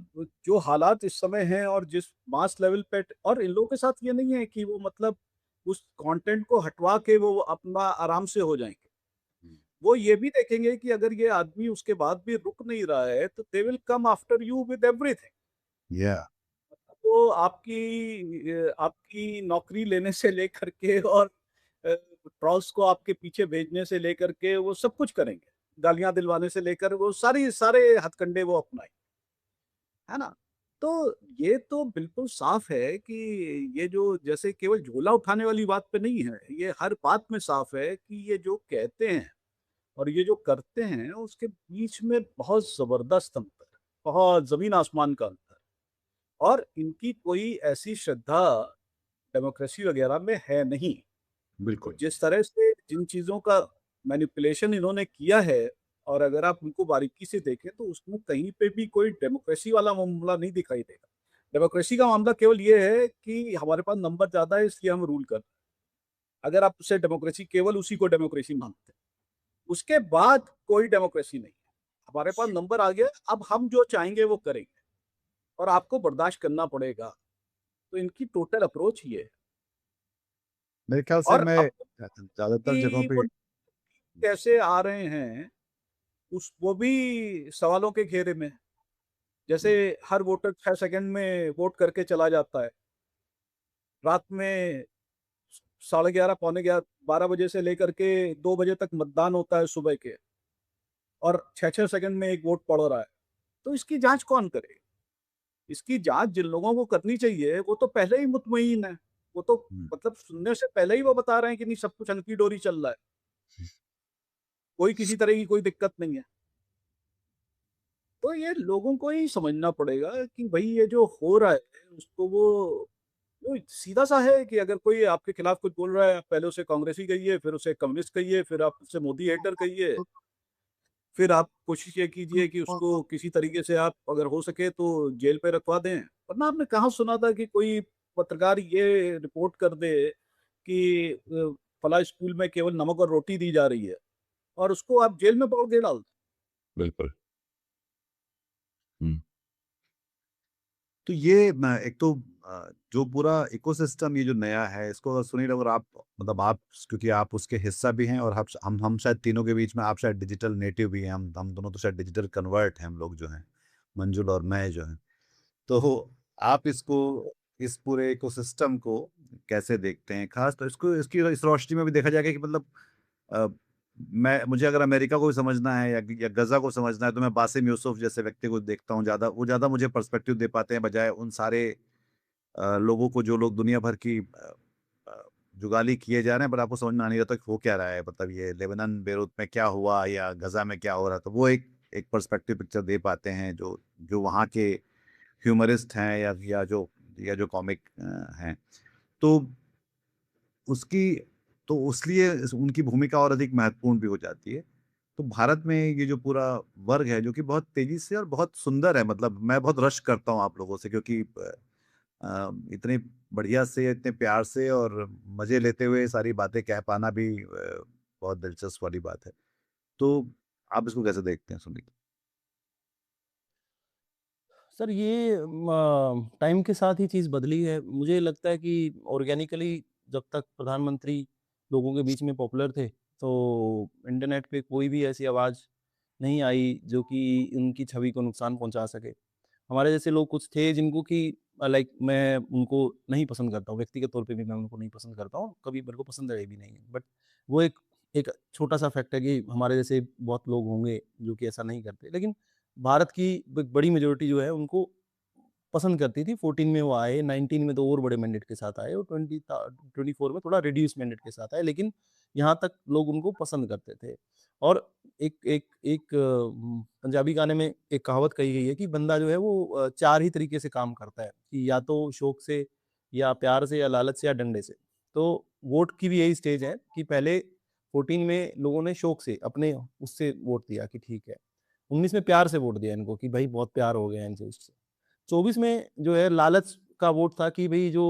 जो हालात इस समय हैं और जिस मास लेवल पे, और इन लोगों के साथ ये नहीं है कि वो मतलब उस कंटेंट को हटवा के वो अपना आराम से हो जाएँगे। हुँ। वो ये भी देखेंगे कि अगर ये आदमी उसके बाद भी रुक नहीं रहा है, तो they will come after you with everything. या तो आपकी नौकरी लेने से लेकर के और ट्रॉल्स को आपके पीछे भेजने से लेकर के वो सब कुछ करेंगे। गालियाँ दिलवाने से लेकर वो सारे हथकंडे वो अपनाएँगे, है ना? तो ये तो बिल्कुल साफ़ है कि ये जो जैसे केवल झोला उठाने वाली बात पे नहीं है, ये हर बात में साफ़ है कि ये जो कहते हैं और ये जो करते हैं उसके बीच में बहुत ज़बरदस्त अंतर है, बहुत ज़मीन आसमान का अंतर। और इनकी कोई ऐसी श्रद्धा डेमोक्रेसी वगैरह में है नहीं। तो बिल्कुल। जिस तरह से जिन चीज़ों का मैनिपुलेशन इन्होंने किया है, और अगर आप उनको बारीकी से देखें तो उसमें कहीं पे भी कोई डेमोक्रेसी वाला मामला नहीं दिखाई देगा। डेमोक्रेसी का मामला केवल ये है कि हमारे पास नंबर ज़्यादा है इसलिए हम रूल कर रहे हैं। अगर आप उसे डेमोक्रेसी, केवल उसी को डेमोक्रेसी मानते हैं। उसके बाद कोई डेमोक्रेसी नहीं है। हमारे पास नंबर आ गया, अब हम जो चाहेंगे वो करेंगे और आपको बर्दाश्त करना पड़ेगा। तो इनकी टोटल अप्रोच ये है। मेरे ख्याल से और मैं अब ज़्यादातर जगहों कि पे वो कैसे आ रहे हैं, उस वो भी सवालों के घेरे में। जैसे हर वोटर 6 सेकंड में वोट करके चला जाता है। रात में साढ़े 11, पौने 11, 12 बजे से लेकर के 2 बजे तक मतदान होता है सुबह के, और 6-6 सेकंड में एक वोट पड़ रहा है। तो इसकी जाँच कौन करे? इसकी जाँच जिन लोगों को करनी चाहिए, वो तो पहले ही मुतमईन है। वो तो हुँ, मतलब सुनने से पहले ही वो बता रहे हैं कि नहीं, सब कुछ हल्की डोरी चल रहा है। कोई किसी तरह की कोई दिक्कत नहीं है। तो ये लोगों को ही समझना पड़ेगा कि भई ये जो हो रहा है उसको वो सीधा-सा है कि अगर कोई आपके खिलाफ कुछ बोल रहा है, आप पहले उसे कांग्रेसी कहिए, फिर उसे कम्युनिस्ट कहिए, फिर आप उसे मोदी हेटर कहिए, फिर आप कोशिश ये कीजिए कि उसको किसी तरीके से आप अगर हो सके तो जेल पे रखवा दें। वरना आपने कहाँ सुना था कि कोई पत्रकार ये रिपोर्ट कर दे कि फलाँ स्कूल में केवल नमक और रोटी दी जा रही है और उसको आप जेल में पकड़ के डाल दें। बिल्कुल। हुँ। तो ये म एक तो जो पूरा इकोसिस्टम ये जो नया है, इसको अगर सुनील, अगर आप मतलब आप, क्योंकि आप उसके हिस्सा भी हैं और हम शायद तीनों के बीच में आप शायद डिजिटल नेटिव भी हैं, हम दोनों तो शायद डिजिटल कन्वर्ट हैं, हम लोग जो हैं, मंजुल और मैं जो हैं। तो आप इसको, इस पूरे इकोसिस्टम को कैसे देखते हैं? ख़ास तो इसको इसकी इस रोशनी में भी देखा जाएगा कि मतलब अ, मुझे अगर अमेरिका को भी समझना है या गज़ा को समझना है, तो मैं बासिम यूसुफ जैसे व्यक्ति को देखता हूँ ज़्यादा, वो ज़्यादा मुझे पर्सपेक्टिव दे पाते हैं बजाय उन सारे लोगों को जो लोग दुनिया भर की अ, जुगाली किए जा रहे हैं, पर आपको समझ में आ नहीं रहा था कि हो क्या रहा है, मतलब ये लेबनान, बेरूत में क्या हुआ या गज़ा में क्या हो रहा है, तो वो एक एक पर्सपेक्टिव पिक्चर दे पाते हैं जो जो वहाँ के ह्यूमरिस्ट हैं या जो कॉमिक हैं। तो उसकी तो उसलिए उनकी भूमिका और अधिक महत्वपूर्ण भी हो जाती है। तो भारत में ये जो पूरा वर्ग है, जो कि बहुत तेज़ी से और बहुत सुंदर है, मतलब मैं बहुत रश करता हूँ आप लोगों से, क्योंकि इतने बढ़िया से, इतने प्यार से और मज़े लेते हुए सारी बातें कह पाना भी बहुत दिलचस्प वाली बात है। तो आप इसको कैसे देखते हैं सुनील? सर ये टाइम के साथ ही चीज़ बदली है। मुझे लगता है कि ऑर्गेनिकली जब तक प्रधानमंत्री लोगों के बीच में पॉपुलर थे, तो इंटरनेट पे कोई भी ऐसी आवाज़ नहीं आई जो कि उनकी छवि को नुकसान पहुँचा सके। हमारे जैसे लोग कुछ थे जिनको कि लाइक मैं उनको नहीं पसंद करता हूँ, व्यक्तिगत तौर पे भी मैं उनको नहीं पसंद करता हूँ, कभी मेरे को पसंद रहे भी नहीं है। बट वो एक एक छोटा-सा फैक्ट है कि हमारे जैसे बहुत लोग होंगे जो कि ऐसा नहीं करते। लेकिन भारत की ब बड़ी मेजॉरिटी जो है उनको पसंद करती थी। 14 में वो आए, 19 में तो और बड़े मैंडेट के साथ आए और 24 में थोड़ा रिड्यूस मैंडेट के साथ आए, लेकिन यहाँ तक लोग उनको पसंद करते थे। और एक एक एक पंजाबी गाने में एक कहावत कही गई है कि बंदा जो है वो 4 ही तरीके से काम करता है कि या तो शौक से या प्यार से या लालच से या डंडे से। तो वोट की भी यही स्टेज है कि पहले 14 में लोगों ने शौक से अपने उससे वोट दिया कि ठीक है। 19 में प्यार से वोट दिया इनको कि भाई बहुत प्यार हो गया इनसे उससे। 24 में जो है लालच का वोट था कि भई जो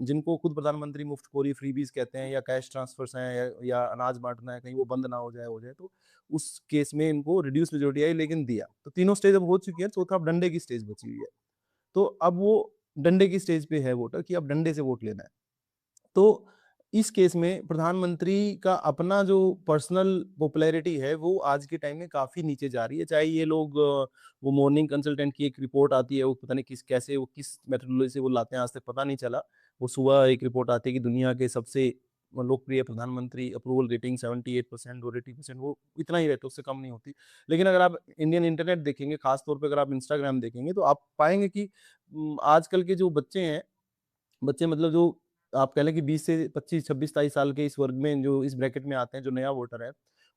जिनको खुद प्रधानमंत्री मुफ्तखोरी फ्रीबीज़ कहते हैं या कैश ट्रांसफर्स हैं या अनाज बाँटना है, कहीं वो बंद ना हो जाए तो उस केस में इनको रिड्यूस मेजॉरिटी आई लेकिन दिया। तो तीनों स्टेज अब हो चुकी है, चौथा अब डंडे की स्टेज बची हुई है। तो अब वो डंडे की स्टेज पे है वोटर कि अब डंडे से वोट लेना है। तो इस केस में प्रधानमंत्री का अपना जो पर्सनल पॉपुलैरिटी है, वो आज के टाइम में काफ़ी नीचे जा रही है। चाहे ये लोग वो मॉर्निंग कंसल्टेंट की एक रिपोर्ट आती है, वो पता नहीं किस मेथोडोलॉजी से वो लाते हैं, आज तक पता नहीं चला। वो सुबह एक रिपोर्ट आती है कि दुनिया के सबसे लोकप्रिय प्रधानमंत्री अप्रूवल रेटिंग 78% और 80%, वो इतना ही रहता है, उससे कम नहीं होती। लेकिन अगर आप इंडियन इंटरनेट देखेंगे, खास तौर पे अगर आप इंस्टाग्राम देखेंगे, तो आप पाएँगे कि आजकल के जो बच्चे हैं, बच्चे मतलब जो आप कह लें कि 20 से 25, 26, 27 साल के इस वर्ग में जो इस ब्रैकेट में आते हैं, जो नया वोटर है,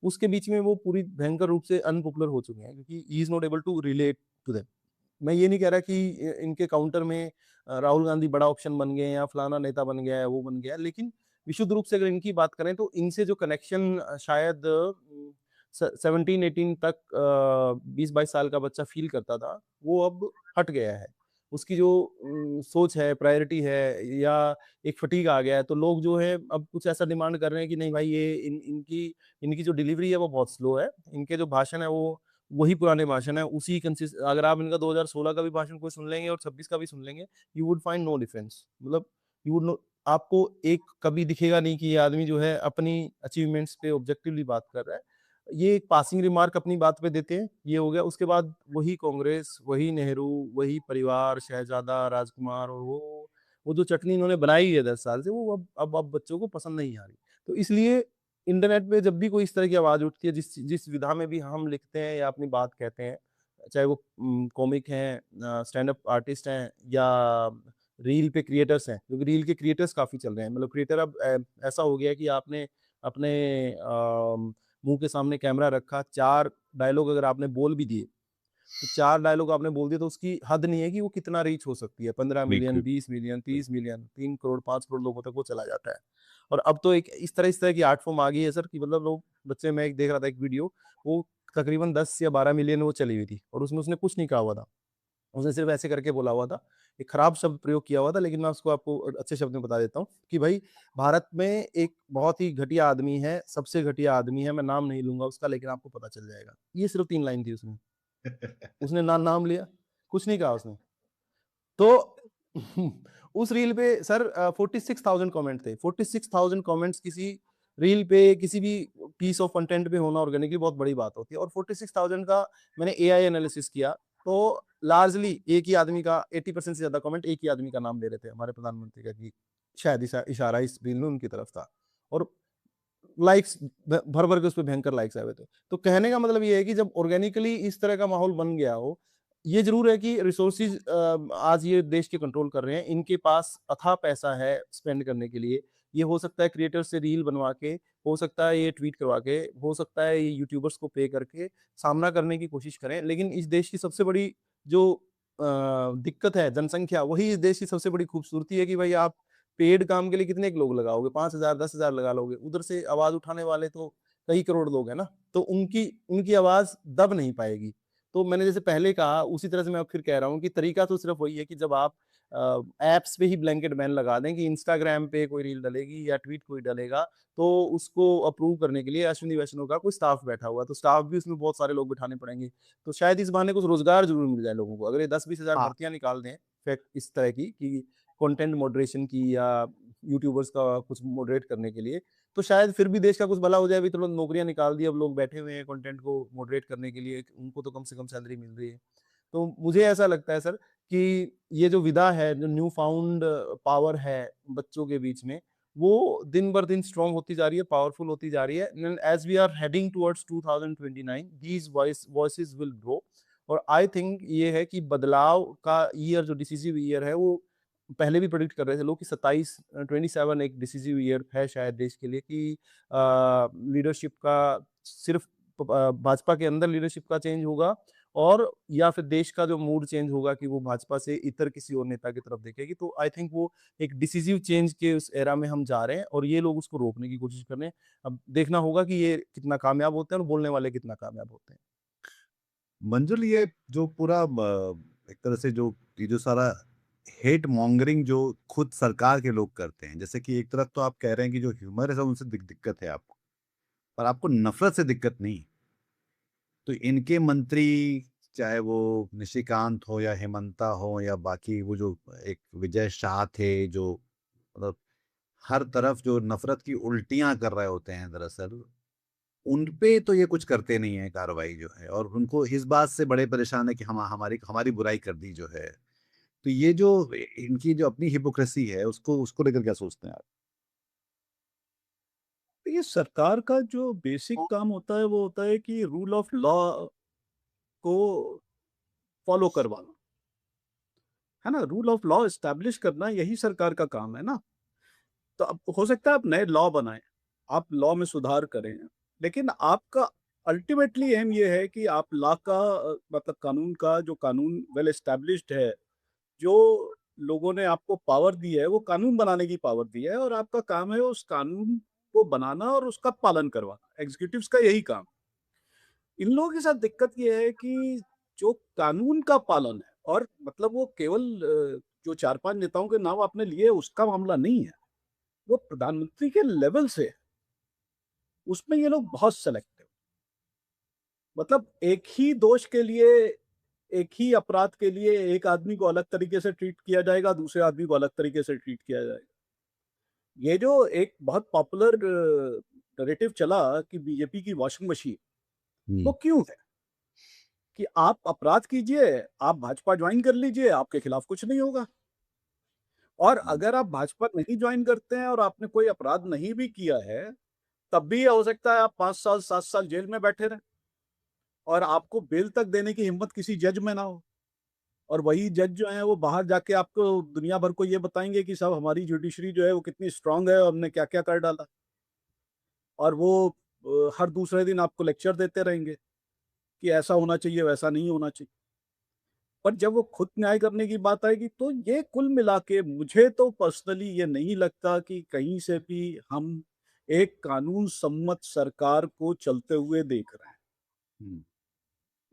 उसके बीच में वो पूरी भयंकर रूप से अनपॉपुलर हो चुके हैं क्योंकि he is not able to relate to them. मैं ये नहीं कह रहा कि इनके काउंटर में राहुल गांधी बड़ा ऑप्शन बन गए हैं या फलाना नेता बन गया है, वो बन गया है, लेकिन विशुद्ध रूप से अगर इनकी बात करें तो इनसे जो कनेक्शन शायद 17-18 तक 20-22 साल का बच्चा फील करता था, वो अब हट गया है। उसकी जो सोच है, प्रायोरिटी है या एक फटीग आ गया है, तो लोग जो है अब कुछ ऐसा डिमांड कर रहे हैं कि नहीं भाई ये इनकी इनकी जो डिलीवरी है वो बहुत स्लो है। इनके जो भाषण है वो वही पुराने भाषण है, उसी कंसिस अगर आप इनका 2016 का भी भाषण कोई सुन लेंगे और 26 का भी सुन लेंगे, you would find no difference. मतलब यू वुड नो आपको एक कभी दिखेगा नहीं कि ये आदमी जो है अपनी अचीवमेंट्स पे ऑब्जेक्टिवली बात कर रहा है। ये एक पासिंग रिमार्क अपनी बात पे देते हैं, ये हो गया। उसके बाद वही कांग्रेस, वही नेहरू, वही परिवार, शहजादा, राजकुमार और वो जो चटनी इन्होंने बनाई है 10 साल से, वो अब बच्चों को पसंद नहीं आ रही। तो इसलिए इंटरनेट पे जब भी कोई इस तरह की आवाज़ उठती है, जिस जिस विधा में भी हम लिखते हैं या अपनी बात कहते हैं, चाहे वो कॉमिक हैं, स्टैंड अप आर्टिस्ट हैं या रील पे क्रिएटर्स हैं, क्योंकि रील के क्रिएटर्स काफ़ी चल रहे हैं। मतलब क्रिएटर अब ऐसा हो गया है कि आपने अपने मुँह के सामने कैमरा रखा, 4 डायलॉग अगर आपने बोल भी दिए, तो 4 डायलॉग आपने बोल दिए तो उसकी हद नहीं है कि वो कितना रीच हो सकती है। 15 मिलियन, बिल्कुल 20 मिलियन, 30 मिलियन, 3 करोड़, 5 करोड़ लोगों तक वो चला जाता है। और अब तो एक इस तरह की आर्ट फॉर्म आ गई है सर कि मतलब लोग बच्चे मैं एक देख रहा था एक वीडियो, वो तकरीबन 10 या 12 मिलियन वो चली हुई थी और उसमें उसने कुछ नहीं कहा हुआ था। उसने सिर्फ ऐसे करके बोला हुआ था, एक खराब शब्द प्रयोग किया हुआ था, लेकिन मैं उसको आपको अच्छे शब्द में बता देता हूँ कि भाई भारत में एक बहुत ही घटिया आदमी है, सबसे घटिया आदमी है, मैं नाम नहीं लूँगा उसका लेकिन आपको पता चल जाएगा। ये सिर्फ 3 लाइन थी उसमें। उसने ना नाम लिया, कुछ नहीं कहा उसने। तो उस रील पे सर 46,000 कमेंट थे। 46,000 कमेंट्स किसी रील पे, किसी भी पीस ऑफ कंटेंट पे होना ऑर्गेनिकली बहुत बड़ी बात होती है। और 46,000 का मैंने एआई एनालिसिस किया, तो लार्जली एक ही आदमी का 80% से ज्यादा कमेंट एक ही आदमी का नाम ले रहे थे, हमारे प्रधानमंत्री का, कि शायद इशारा इस रील में उनकी तरफ था। और लाइक्स भर भर के उस पे भयंकर लाइक्स आए हुए थे। तो कहने का मतलब ये है कि जब ऑर्गेनिकली इस तरह का माहौल बन गया हो, ये जरूर है कि रिसोर्सेज आज ये देश के कंट्रोल कर रहे हैं, इनके पास अथाह पैसा है स्पेंड करने के लिए। ये हो सकता है क्रिएटर से रील बनवा के, हो सकता है ये ट्वीट करवा के, हो सकता है ये यूट्यूबर्स को पे करके सामना करने की कोशिश करें। लेकिन इस देश की सबसे बड़ी जो दिक्कत है जनसंख्या, वही इस देश की सबसे बड़ी खूबसूरती है कि भाई आप पेड काम के लिए कितने लोग लगाओगे, 5,000 10,000 लगा लोगे, उधर से आवाज उठाने वाले तो कई करोड़ लोग हैं ना, तो उनकी उनकी आवाज दब नहीं पाएगी। तो मैंने जैसे पहले कहा, उसी तरह से मैं अब फिर कह रहा हूँ कि तरीका तो सिर्फ वही है कि जब आप एप्स पे ही ब्लैंकेट बैन लगा दें कि इंस्टाग्राम पे कोई रील डलेगी या ट्वीट कोई डलेगा, तो उसको अप्रूव करने के लिए अश्विनी वैष्णव का कोई स्टाफ बैठा हुआ है, तो स्टाफ भी उसमें बहुत सारे लोग बिठाने पड़ेंगे। तो शायद इस बहाने कुछ रोजगार जरूर मिल जाए लोगों को, अगर ये 10-20 हजार हाँ भर्तियां निकाल दें फैक्ट इस तरह की कि कंटेंट मॉडरेशन की या यूट्यूबर्स का कुछ मॉडरेट करने के लिए, तो शायद फिर भी देश का कुछ भला हो जाए। अभी तो लोग नौकरियां निकाल दी, अब लोग बैठे हुए हैं कंटेंट को मॉडरेट करने के लिए, उनको तो कम से कम सैलरी मिल रही है। तो मुझे ऐसा लगता है सर कि ये जो विधा है, जो न्यू फाउंड पावर है बच्चों के बीच में, वो दिन बर दिन स्ट्रांग होती जा रही है, पावरफुल होती जा रही है। As we are heading towards 2029, these voices will grow. और आई थिंक ये है कि बदलाव का ईयर, जो डिसीजिव ईयर है, वो पहले भी प्रेडिक्ट कर रहे थे लोग कि 27 एक डिसीजिव ईयर है शायद देश के लिए, कि लीडरशिप का सिर्फ भाजपा के अंदर लीडरशिप का चेंज होगा, और या फिर देश का जो मूड चेंज होगा कि वो भाजपा से इतर किसी और नेता की तरफ देखेगी। तो आई थिंक वो एक डिसीजिव चेंज के उस एरा में हम जा रहे हैं और ये लोग उसको रोकने की कोशिश कर रहे हैं। अब देखना होगा कि ये कितना कामयाब होते हैं और बोलने वाले कितना कामयाब होते हैं। मंजुल, ये जो पूरा एक तरह से जो ये जो सारा हेट मॉन्गरिंग जो खुद सरकार के लोग करते हैं, जैसे कि एक तरफ तो आप कह रहे हैं कि जो ह्यूमर है सब उनसे दिक्कत है आपको, पर आपको नफरत से दिक्कत नहीं। तो इनके मंत्री, चाहे वो निशिकांत हो या हेमंता हो या बाकी वो जो एक विजय शाह थे, जो मतलब हर तरफ जो नफरत की उल्टियां कर रहे होते हैं, दरअसल उन पे तो ये कुछ करते नहीं है कार्रवाई जो है, और उनको इस बात से बड़े परेशान है कि हम हमारी हमारी बुराई कर दी जो है। तो ये जो इनकी जो अपनी हिपोक्रेसी है, उसको उसको लेकर क्या सोचते हैं आप? तो ये सरकार का जो बेसिक काम होता है वो होता है कि रूल ऑफ लॉ को फॉलो करवाना, है ना। रूल ऑफ लॉ एस्टैब्लिश करना यही सरकार का काम है ना। तो अब हो सकता है आप नए लॉ बनाएं, आप लॉ में सुधार करें, लेकिन आपका अल्टीमेटली एम ये है कि आप लॉ का मतलब कानून का जो कानून वेल एस्टैब्लिश्ड है, जो लोगों ने आपको पावर दी है, वो कानून बनाने की पावर दी है और आपका काम है उस कानून को बनाना और उसका पालन करवाना। एग्जीक्यूटिव्स का यही काम। इन लोगों के साथ दिक्कत ये है कि जो कानून का पालन है और मतलब वो केवल जो 4-5 नेताओं के नाम आपने लिए उसका मामला नहीं है, वो प्रधानमंत्री के लेवल से है। उसमें ये लोग बहुत सेलेक्टिव, मतलब एक ही दोष के लिए, एक ही अपराध के लिए एक आदमी को अलग तरीके से ट्रीट किया जाएगा, दूसरे आदमी को अलग तरीके से ट्रीट किया जाएगा। ये जो एक बहुत पॉपुलर नैरेटिव चला कि बीजेपी की वॉशिंग मशीन, वो क्यों है? कि आप अपराध कीजिए, आप भाजपा ज्वाइन कर लीजिए, आपके खिलाफ कुछ नहीं होगा। और अगर आप भाजपा नहीं ज्वाइन करते हैं और आपने कोई अपराध नहीं भी किया है, तब भी हो सकता है आप 5 साल, 7 साल जेल में बैठे रहें और आपको बेल तक देने की हिम्मत किसी जज में ना हो। और वही जज जो हैं वो बाहर जाके आपको दुनिया भर को ये बताएँगे कि साहब हमारी जुडिशरी जो है वो कितनी स्ट्रॉन्ग है और हमने क्या-क्या कर डाला। और वो हर दूसरे दिन आपको लेक्चर देते रहेंगे कि ऐसा होना चाहिए, वैसा नहीं होना चाहिए। पर जब वो खुद न्याय करने की बात आएगी तो ये कुल मिला के मुझे तो पर्सनली ये नहीं लगता कि कहीं से भी हम एक कानून सम्मत सरकार को चलते हुए देख रहे हैं।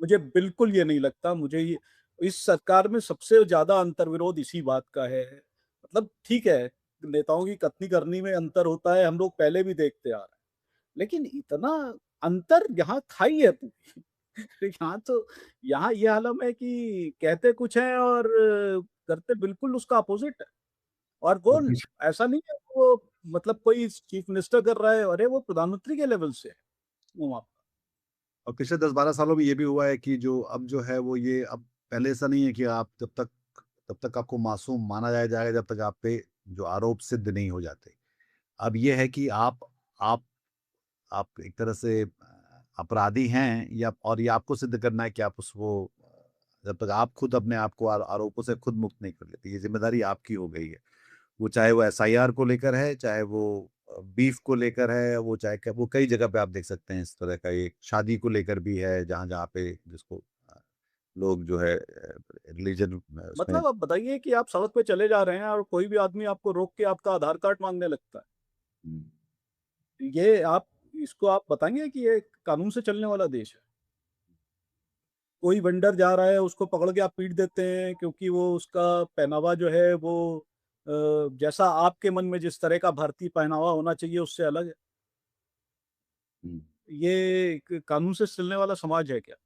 मुझे बिल्कुल ये नहीं लगता। मुझे ये इस सरकार में सबसे ज़्यादा अंतर्विरोध इसी बात का है। मतलब ठीक है, नेताओं की कथनी करनी में अंतर होता है, हम लोग पहले भी देखते आ रहे हैं। लेकिन इतना अंतर यहाँ खाई है पूरी। यहाँ तो यहाँ ये आलम है कि कहते कुछ हैं और करते बिल्कुल उसका अपोज़िट है। और वो और पिछ ऐसा नहीं है वो मतलब कोई चीफ मिनिस्टर कर रहा है, अरे वो प्रधानमंत्री के लेवल से है वो वहाँ। और पिछले 10-12 सालों में ये भी हुआ है कि जो अब जो है वो ये अब पहले ऐसा नहीं है कि आप तब तक आपको मासूम माना जाएगा जब तक आप पे जो आरोप सिद्ध नहीं हो जाते। अब ये है कि आप एक तरह से अपराधी हैं या और ये आपको सिद्ध करना है कि आप जब तक आप खुद अपने आप को आरोपों से खुद मुक्त नहीं कर लेते, ये ज़िम्मेदारी आपकी हो गई है। वो चाहे वो एसआईआर को लेकर है, चाहे वो बीफ को लेकर है, वो चाहे क वो कई जगह पे आप देख सकते हैं इस तरह का एक शादी को लेकर भी है, जहाँ-जहाँ पे जिसको लोग जो है रिलीजन उसमें मतलब आप बताइए कि आप सड़क पे चले जा रहे हैं और कोई भी आदमी आपको रोक के आपका आधार कार्ड माँगने लगता है। हुँ, ये आप इसको आप बताएँगे कि ये कानून से चलने वाला देश है? कोई वेंडर जा रहा है, उसको पकड़ के आप पीट देते हैं क्योंकि वो उसका पहनावा जो है वो जैसा आपके मन में जिस तरह का भारतीय पहनावा होना चाहिए उससे अलग है। हुँ। ये क कानून से चलने वाला समाज है क्या?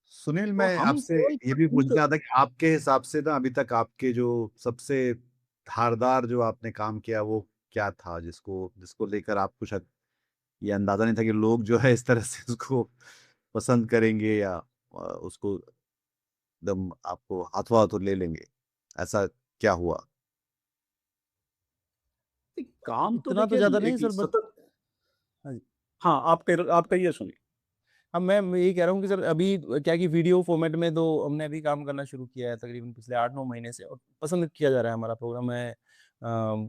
सुनील, तो मैं हम आपसे केवल ये भी कानून पूछना क चाहता कि आपके हिसाब से ना अभी तक आपके जो सबसे धारदार जो आपने काम किया वो क्या था? जिसको लेकर आपको शायद ये अंदाज़ा नहीं था कि लोग जो है इस तरह से उसको पसंद करेंगे या उसको एकदम आपको हाथों-हाथों ले लेंगे। ऐसा क्या हुआ? काम तो इतना तो देखिए ज़्यादा नहीं एक सर बट सतत। हाँ जी। हाँ, आप कहिए सुनिए। अब मैं यही कह रहा हूँ कि सर अभी क्या कि वीडियो फॉर्मेट में तो हमने अभी काम करना शुरू किया है तकरीबन पिछले 8-9 महीने से और पसंद किया जा रहा है हमारा प्रोग्राम। मैं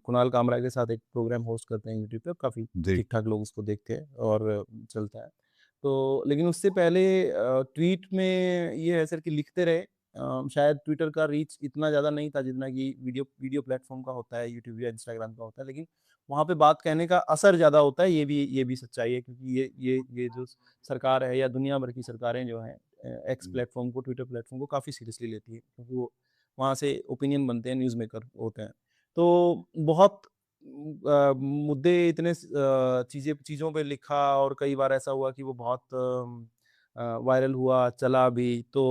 कुणाल कामरा के साथ एक प्रोग्राम होस्ट करते हैं यूट्यूब पे, काफ़ी जी। ठीक-ठाक लोग उसको देखते हैं और चलता है। तो लेकिन उससे पहले ट्वीट में ये है सर कि लिखते रहे, शायद ट्विटर का रीच इतना ज़्यादा नहीं था जितना कि वीडियो वीडियो प्लेटफ़ॉर्म का होता है, यूट्यूब या इंस्टाग्राम का होता है, लेकिन वहाँ पे बात कहने का असर ज़्यादा होता है, ये भी सच्चाई है क्योंकि ये जो सरकार है या दुनिया भर की सरकारें जो हैं एक्स हुँ, प्लेटफ़ॉर्म को, ट्विटर प्लेटफ़ॉर्म को काफ़ी सीरियसली लेती है क्योंकि वो वहाँ से ओपिनियन बनते हैं, न्यूज़ मेकर होते हैं। तो बहुत मुद्दे इतने चीज़ों पे लिखा और कई बार ऐसा हुआ कि वो बहुत वायरल हुआ, चला भी। तो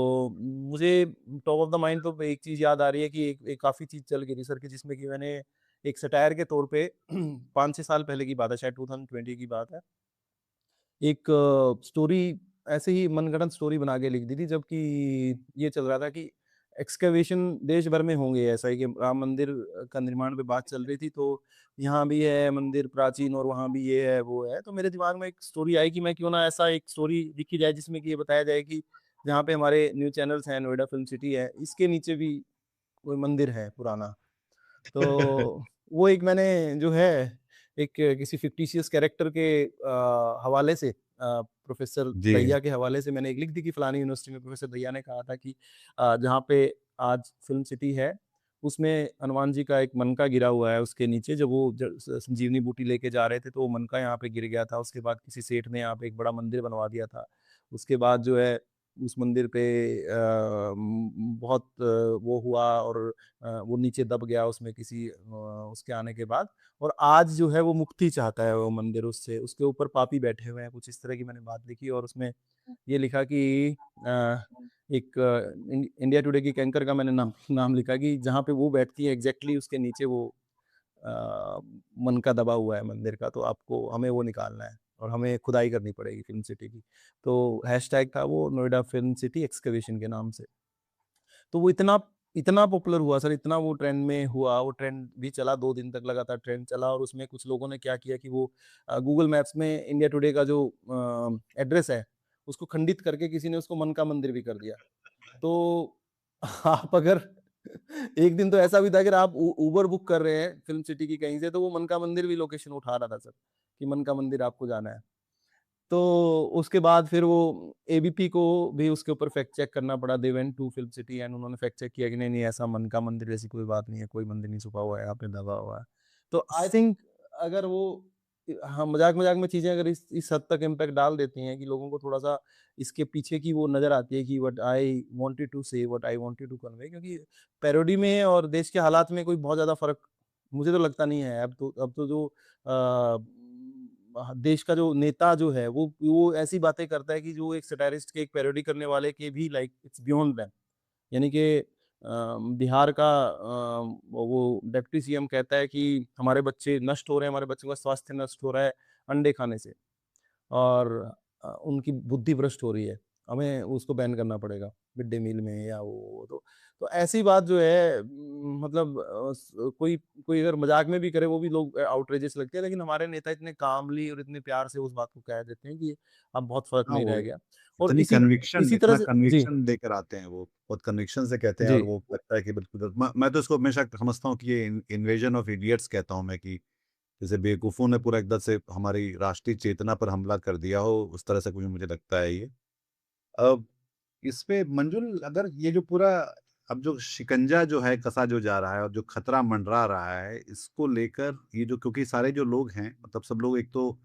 मुझे टॉप ऑफ द माइंड तो एक चीज़ याद आ रही है कि एक काफ़ी चीज़ चल गई थी सर कि जिसमें कि मैंने एक सटायर के तौर पे 5-6 साल पहले की बात है, शायद 2020 की बात है। एक स्टोरी ऐसे ही मनगढ़ंत स्टोरी बना के लिख दी थी जबकि ये चल रहा था कि एक्सकवेशन देश भर में होंगे, ऐसा है कि राम मंदिर का निर्माण पे बात चल रही थी, तो यहाँ भी है मंदिर प्राचीन और वहाँ भी ये है वो है, तो मेरे दिमाग में एक स्टोरी आई कि मैं क्यों ना ऐसा एक स्टोरी लिखी जाए जिसमें कि ये बताया जाए कि जहाँ पे हमारे न्यूज़ चैनल्स हैं, नोएडा फिल्म सिटी है, इसके नीचे भी कोई मंदिर है पुराना। तो वो एक मैंने जो है एक किसी फ़िक्टिशियस कैरेक्टर के हवाले से प्रोफ़ेसर जी। दहिया के हवाले से मैंने एक लिख दी कि फलानी यूनिवर्सिटी में प्रोफ़ेसर दहिया ने कहा था कि जहाँ पे आज फ़िल्म सिटी है, उसमें हनुमान जी का एक मनका गिरा हुआ है उसके नीचे। जब वो संजीवनी बूटी लेके जा रहे थे तो वो मनका यहाँ पे गिर गया था। उसके बाद किसी सेठ ने यहाँ पे एक बड़ा मंदिर बनवा दिया था। उसके बाद जो है उस मंदिर पे बहुत वो हुआ और वो नीचे दब गया उसमें किसी उसके आने के बाद। और आज जो है वो मुक्ति चाहता है वो मंदिर उससे, उसके ऊपर पापी बैठे हुए हैं, कुछ इस तरह की मैंने बात लिखी। और उसमें ये लिखा कि एक इंडिया टुडे की एंकर का मैंने नाम नाम लिखा कि जहाँ पे वो बैठती है एग्जैक्टली उसके नीचे वो मन का दबा हुआ है मंदिर का, तो आपको हमें वो निकालना है और हमें खुदाई करनी पड़ेगी फिल्म सिटी की। तो हैशटैग था वो नोएडा फिल्म सिटी एक्सकवेशन के नाम से। तो वो इतना इतना पॉपुलर हुआ सर, इतना वो ट्रेंड में हुआ, वो ट्रेंड भी चला 2 दिन तक लगातार ट्रेंड चला। और उसमें कुछ लोगों ने क्या किया कि वो गूगल मैप्स में इंडिया टुडे का जो एड्रेस है, उसको खंडित करके किसी ने उसको मन का मंदिर भी कर दिया। तो आप अगर एक दिन तो ऐसा भी था अगर आप उबर बुक कर रहे हैं फिल्म सिटी की कहीं से, तो वो मन का मंदिर भी लोकेशन उठा रहा था सर, कि मन का मंदिर आपको जाना है। तो उसके बाद फिर वो एबीपी को भी उसके ऊपर फैक्ट चेक करना पड़ा। They went to film city and उन्होंने फैक्ट चेक किया कि नहीं, नहीं ऐसा मन का मंदिर जैसी कोई बात नहीं है, कोई मंदिर नहीं छुपा हुआ है, यहाँ पे दबा हुआ है। तो आई थिंक अगर वो हाँ, मज़ाक-मज़ाक में चीज़ें अगर इस हद तक इम्पैक्ट डाल देती हैं कि लोगों को थोड़ा-सा इसके पीछे की वो नज़र आती है कि what I wanted to say, what I wanted to convey, क्योंकि पैरोडी में और देश के हालात में कोई बहुत ज़्यादा फ़र्क मुझे तो लगता नहीं है। अब तो जो देश का जो नेता जो है वो ऐसी बातें करता है कि जो एक सैटारिस्ट के, एक पैरोडी करने वाले के भी लाइक इट्स बियॉन्ड दैम। यानी कि बिहार का वो डिप्टी सीएम कहता है कि हमारे बच्चे नष्ट हो रहे हैं, हमारे बच्चों का स्वास्थ्य नष्ट हो रहा है अंडे खाने से, और उनकी बुद्धि भ्रष्ट हो रही है, हमें उसको बैन करना पड़ेगा मिड डे मील में या वो। तो ऐसी बात जो है मतलब कोई कोई अगर मजाक में भी करे वो भी लोग आउटरेजियस लगते हैं, लेकिन हमारे नेता इतने कामली और इतने प्यार से उस बात को कह देते हैं कि अब बहुत फर्क हाँ, नहीं वो रह गया। और इतनी कन्विक्शन इसी तरह इतना से जी, कन्विक्शन देकर आते हैं वो, बहुत कन्विक्शन से कहते हैं जी, और वो लगता है कि बिल्कुल मैं तो इसको हमेशा समझता हूँ कि ये इन्वेजन ऑफ इडियट्स कहता हूँ मैं, कि जैसे बेवकूफ़ों ने पूरा एकदम से हमारी राष्ट्रीय चेतना पर हमला कर दिया हो, उस तरह से कुछ मुझे लगता है ये। अब इसपे मंजुल, अगर ये जो पूरा अब जो शिकंजा जो है कसा जो जा रहा है और जो खतरा मंडरा रहा है, इसको लेकर ये जो, क्योंकि सारे जो लोग हैं मतलब सब लोग एक तो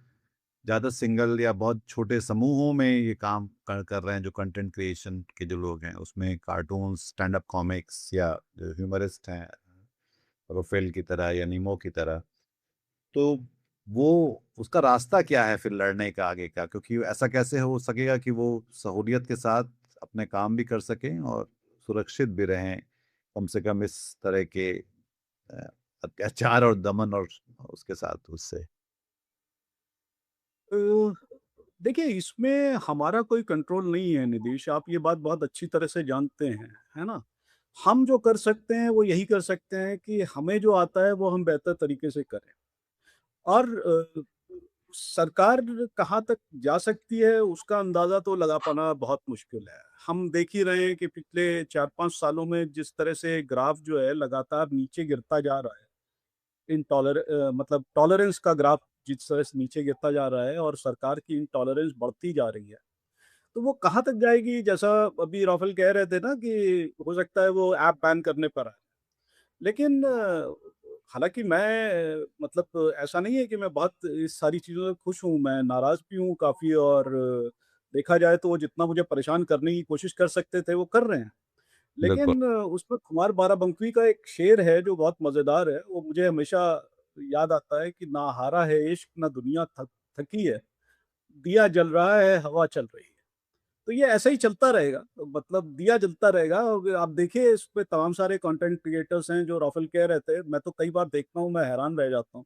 ज़्यादा सिंगल या बहुत छोटे समूहों में ये काम कर रहे हैं, जो कंटेंट क्रिएशन के जो लोग हैं उसमें कार्टून्स, स्टैंड अप कॉमिक्स या जो ह्यूमरिस्ट हैं राफेल की तरह या नीमो की तरह, तो वो उसका रास्ता क्या है फिर लड़ने का आगे का? क्योंकि ऐसा कैसे हो सकेगा कि वो सहूलियत के साथ अपने काम भी कर सकें और सुरक्षित भी रहें, कम से कम इस तरह के अ, अत्याचार और दमन और उसके साथ उससे? अ, देखिए, इसमें हमारा कोई कंट्रोल नहीं है निदेश, आप ये बात बहुत अच्छी तरह से जानते हैं, है ना? हम जो कर सकते हैं वो यही कर सकते हैं कि हमें जो आता है वो हम बेहतर तरीके से करें। और सरकार कहाँ तक जा सकती है उसका अंदाज़ा तो लगा पाना बहुत मुश्किल है। हम देख ही रहे हैं कि पिछले 4-5 सालों में जिस तरह से ग्राफ जो है लगातार नीचे गिरता जा रहा है। मतलब टॉलरेंस का ग्राफ जिस तरह से नीचे गिरता जा रहा है और सरकार की इंटॉलरेंस बढ़ती जा रही है। तो वो कहाँ तक जाएगी, जैसा अभी राफेल कह रहे थे ना कि हो सकता है वो ऐप बैन करने पर आए। लेकिन हालाँकि मैं मतलब ऐसा नहीं है कि मैं बहुत इस सारी चीज़ों से खुश हूँ, मैं नाराज़ भी हूँ काफ़ी। और देखा जाए तो वो जितना मुझे परेशान करने की कोशिश कर सकते थे वो कर रहे हैं। बिल्कुल। लेकिन उसमें कुमार बाराबंकी का एक शेर है जो बहुत मज़ेदार है, वो मुझे हमेशा याद आता है कि ना हारा है इश्क ना दुनिया थकी है, दिया जल रहा है हवा चल रही है। तो ये ऐसे ही चलता रहेगा, तो मतलब दिया जलता रहेगा। और आप देखिए इसपे तमाम सारे कंटेंट क्रिएटर्स हैं जो राफेल कह रहे थे, मैं तो कई बार देखता हूँ, मैं हैरान रह जाता हूँ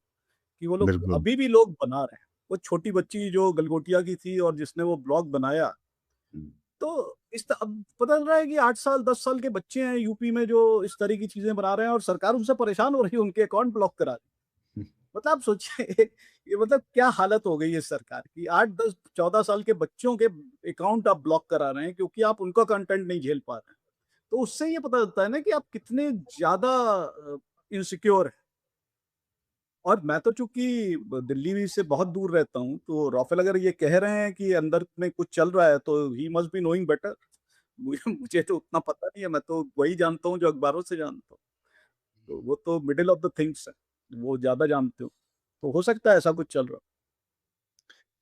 कि वो लोग बिल्कुल। अभी भी लोग बना रहे हैं। वो छोटी बच्ची जो गलगोटिया की थी और जिसने वो ब्लॉग बनाया, हुँ, तो अब पता चल रहा है कि 8 साल 10 साल के बच्चे हैं यूपी में जो इस तरह की चीज़ें बना रहे हैं और सरकार उनसे परेशान हो रही है, उनके अकाउंट ब्लॉक करा रही हुँ, है। मतलब आप सोचिए ये मतलब क्या हालत हो गई है सरकार की, 8, 10, 14 साल के बच्चों के अकाउंट आप ब्लॉक करा रहे हैं क्योंकि आप उनका कंटेंट नहीं झेल पा रहे हैं। तो उससे ये पता चलता है ना कि आप कितने ज़्यादा इनसिक्योर हैं। और मैं तो चूँकि दिल्ली से बहुत दूर रहता हूँ, तो राफेल अगर ये कह रहे हैं कि अंदर में कुछ चल रहा है, तो he must be knowing better. मुझे मुझे तो उतना पता नहीं है, मैं तो वही जानता हूँ जो अखबारों से जानता हूँ। तो वो तो मिडल ऑफ द थिंग्स है, वो ज़्यादा जानते हो। तो हो सकता है ऐसा कुछ चल रहा।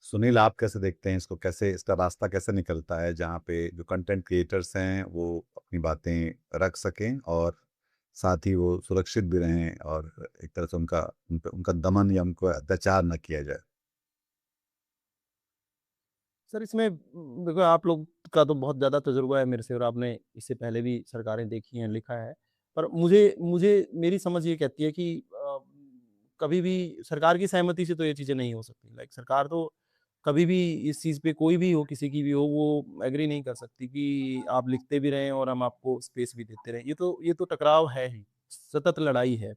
सुनील, आप कैसे देखते हैं इसको? कैसे इसका रास्ता कैसे निकलता है जहाँ पे जो कंटेंट क्रिएटर्स हैं वो अपनी बातें रख सकें और साथ ही वो सुरक्षित भी रहें और एक तरह से उनका दमन या उनको अत्याचार न किया जाए? सर इसमें देखो आप लोग का तो बहुत ज़्यादा तजुर्बा है मेरे से और आपने इससे पहले भी सरकारें देखी हैं, लिखा है। पर मुझे मुझे मेरी समझ ये कहती है कि कभी भी सरकार की सहमति से तो ये चीज़ें नहीं हो सकती। लाइक सरकार तो कभी भी इस चीज़ पे कोई भी हो, किसी की भी हो, वो एग्री नहीं कर सकती कि आप लिखते भी रहें और हम आपको स्पेस भी देते रहें। ये तो टकराव है ही, सतत लड़ाई है।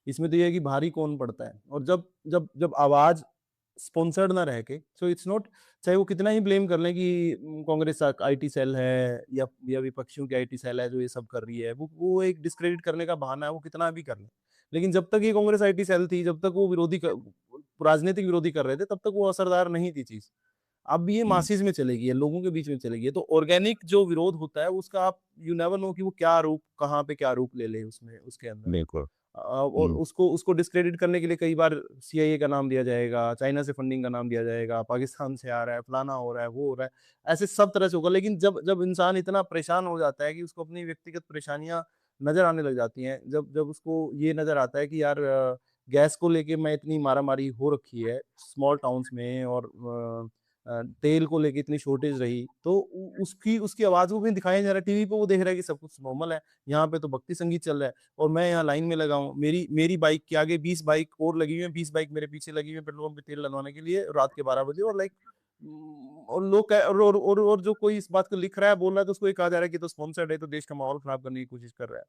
इसमें तो ये है कि भारी कौन पड़ता है और जब जब जब आवाज़ स्पॉन्सर्ड ना रह के सो इट्स नॉट चाहे वो कितना ही ब्लेम कर लें कि कांग्रेस आईटी सेल है या विपक्षियों की आईटी सेल है जो ये सब कर रही है वो एक डिस्क्रेडिट करने का बहाना है वो कितना भी कर लें लेकिन जब तक ये कांग्रेस आईटी सेल थी जब तक वो राजनीतिक विरोधी कर रहे थे तब तक वो असरदार नहीं थी चीज अब ये हम्म, मासिस में चलेगी है लोगों के बीच में चलेगी है तो ऑर्गेनिक जो विरोध होता है उसका आप यू नेवर नो कि वो क्या रूप कहाँ पे क्या रूप ले ले उसमें उसके अंदर बिल्कुल। और उसको उसको डिस्क्रेडिट करने के लिए कई बार सीआईए का नाम दिया जाएगा, चाइना से फंडिंग का नाम दिया जाएगा, पाकिस्तान से आ रहा है, फलाना हो रहा है, वो हो रहा है। ऐसे सब तरह से होगा लेकिन जब जब इंसान इतना परेशान हो जाता है कि उसको अपनी व्यक्तिगत परेशानियाँ नज़र आने लग जाती हैं, जब जब उसको ये नज़र आता है कि यार गैस को लेके मैं इतनी मारामारी हो रखी है स्मॉल टाउन्स में और तेल को लेके इतनी शॉर्टेज रही, तो उ उसकी उसकी आवाज़ को भी दिखाया जा रहा है, टीवी पे वो देख रहा है कि सब कुछ नॉर्मल है, यहाँ पे तो भक्ति संगीत चल रहा है। और मैं यहाँ लाइन में लगा हूँ। मेरी मेरी बाइक के आगे 20 बाइक और लगी हुई हैं, 20 बाइक मेरे पीछे लगी हुई हैं पेट्रोल पंप पे तेल डलवाने के लिए रात के 12 बजे और लाइक और लोग कह और जो कोई इस बात को लिख रहा है, बोल रहा है तो उसको ये कहा जा रहा है कि तो स्पॉन्सर्ड है, तो देश का माहौल खराब करने की कोशिश कर रहा है।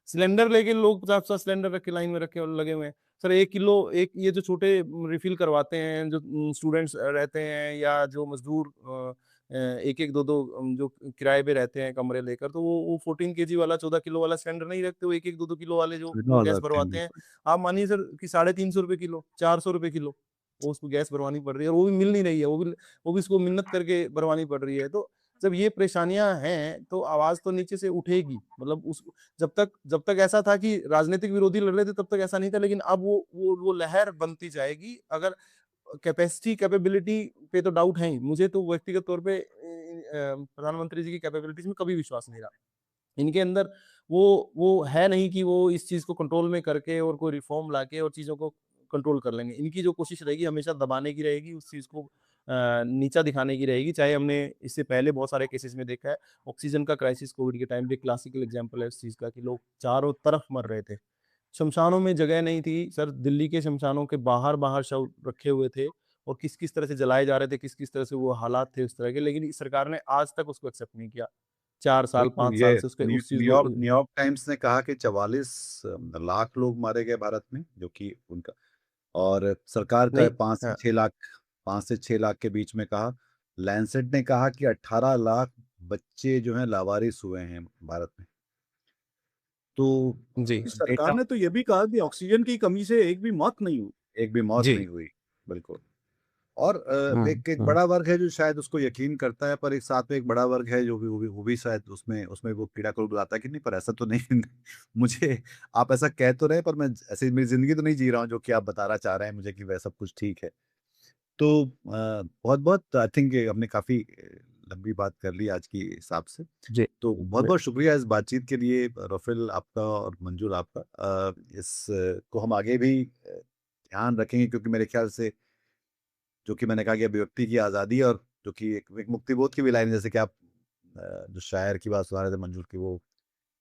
सिलेंडर लेके लोग 50-50 सिलेंडर रख के लाइन में रखे और लगे हुए हैं। सर 1 किलो एक ये जो छोटे रिफिल करवाते हैं, जो स्टूडेंट्स रहते हैं या जो मज़दूर 1-1, 2-2 जो किराए पे रहते हैं कमरे लेकर, तो वो 14 केजी वाला 14 किलो वाला सिलेंडर नहीं रखते, वो 1-1, 2-2 किलो वाले जो सुविधा वाला गैस भरवाते हैं। बिल्कुल। आप मानिए सर कि ₹350 किलो, ₹400 किलो, वो उसको गैस भरवानी पड़ रही है और वो भी मिल नहीं रही है, वो भी इसको मिन्नत करके भरवानी पड़ रही है। तो जब ये परेशानियाँ हैं, तो आवाज़ तो नीचे से उठेगी। मतलब उस जब तक ऐसा था कि राजनीतिक विरोधी लड़ रहे थे तब तक ऐसा नहीं था लेकिन अब वो लहर बनती जाएगी अगर कैपेबिलिटी पे तो डाउट है ही। मुझे तो व्यक्तिगत तौर पे प्रधानमंत्री जी की कैपेबिलिटीज़ में कभी विश्वास नहीं रहा। इनके अंदर वो है नहीं कि वो इस चीज़ को कंट्रोल में करके और कोई रिफ़ॉर्म लाके और चीज़ों को कंट्रोल कर लेंगे। इनकी जो कोशिश रहेगी हमेशा दबाने की रहेगी, उस चीज़ को नीचा दिखाने की रहेगी। चाहे हमने इससे पहले बहुत सारे केसेज़ में देखा है, ऑक्सीजन का क्राइसिस कोविड के टाइम पे क्लासिकल एग्ज़ाम्पल है इस चीज़ का कि लोग चारों तरफ मर रहे थे। शमशानों में जगह नहीं थी। सर दिल्ली के शमशानों के बाहर-बाहर शव रखे हुए थे और किस-किस तरह से जलाए जा रहे थे, किस-किस तरह से वो हालात थे उस तरह के, लेकिन इस सरकार ने आज तक उसको एक्सेप्ट नहीं किया। 4 साल, बिल्कुल, 5 ये साल से उसके उस चीज़ को न्यूयॉर्क टाइम्स ने कहा कि 44 लाख लोग मारे गए भारत में, जो कि उनका और सरकार का नहीं 5 से हाँ, 6 लाख 5 से 6 लाख के बीच में कहा। लैंसेट ने कहा कि 18 लाख बच्चे जो हैं लावारिस हुए हैं भारत में। तो जी, सरकार डेटा ने तो ये भी कहा कि ऑक्सीजन की कमी से एक भी मौत नहीं हुई। एक भी मौत जी। नहीं हुई, बिल्कुल। और हुँ, एक हुँ। बड़ा वर्ग है जो शायद उसको यकीन करता है, पर एक साथ में एक बड़ा वर्ग है जो भी वो भी शायद उसमें उसमें वो कीड़ा करोड़ बुलाता है कि नहीं, पर ऐसा तो नहीं मुझे आप ऐसा कह तो रहे हैं, पर मैं ऐसी मेरी ज़िंदगी तो नहीं जी रहा हूँ जो कि आप बताना चाह रहे हैं मुझे कि वह सब कुछ ठीक है। तो बहुत-बहुत आई थिंक हमने काफ़ी लंबी बात कर ली आज की हिसाब से। जी, तो जी। बहुत-बहुत शुक्रिया इस बातचीत के लिए रफ़ील आपका और मंजूर आपका। इस को हम आगे भी ध्यान रखेंगे क्योंकि मेरे ख्याल से जो कि मैंने कहा कि अभिव्यक्ति की आज़ादी और जो कि एक मुक्तिबोध की भी लाइन है, जैसे कि आप जो शायर की बात सुना रहे थे मंजूर की, वो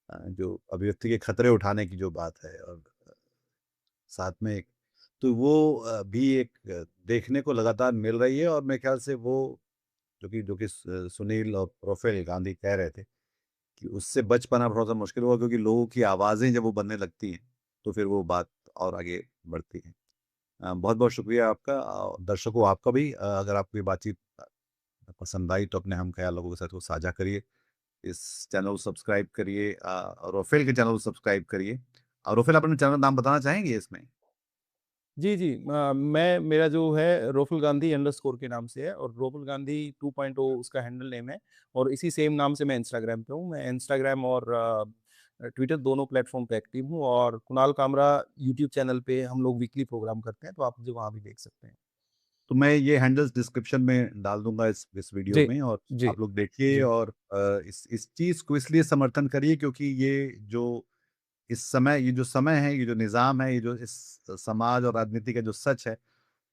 जो अभिव्यक्ति के खतरे उठाने की जो बात है और साथ में एक तो वो भी एक देखने को लगातार मिल रही है और मेरे ख्याल से वो जो कि सुनील और प्रोफेल गांधी कह रहे थे कि उससे बच पाना थोड़ा-सा मुश्किल होगा क्योंकि लोगों की आवाज़ें जब वो बनने लगती हैं, तो फिर वो बात और आगे बढ़ती है। बहुत-बहुत शुक्रिया आपका, दर्शकों आपका भी। अगर आपको ये बातचीत पसंद आई तो अपने हम ख़याल लोगों के साथ वो साझा करिए। इस चैनल को सब्सक्राइब करिए, रोफ़ेल के चैनल को सब्सक्राइब करिए। रोफ़ेल, आप अपने चैनल का नाम बताना चाहेंगे इसमें? जी, जी। मेरा जो है रोफुल गांधी अंडरस्कोर के नाम से है और रोफुल गांधी 2.0 उसका हैंडल नेम है और इसी सेम नाम से मैं इंस्टाग्राम पे हूँ। मैं इंस्टाग्राम और ट्विटर दोनों प्लेटफ़ॉर्म पे एक्टिव हूँ और कुणाल कामरा यूट्यूब चैनल पे हम लोग वीकली प्रोग्राम करते हैं, तो आप मुझे वहाँ भी देख सकते हैं। तो मैं ये हैंडल्स डिस्क्रिप्शन में डाल दूँगा इस वीडियो जी, में और जी, आप लोग देखिए जी। और इस चीज़ को इसलिए समर्थन करिए क्योंकि ये जो समय है, ये जो निज़ाम है, ये जो इस समाज और राजनीति का जो सच है,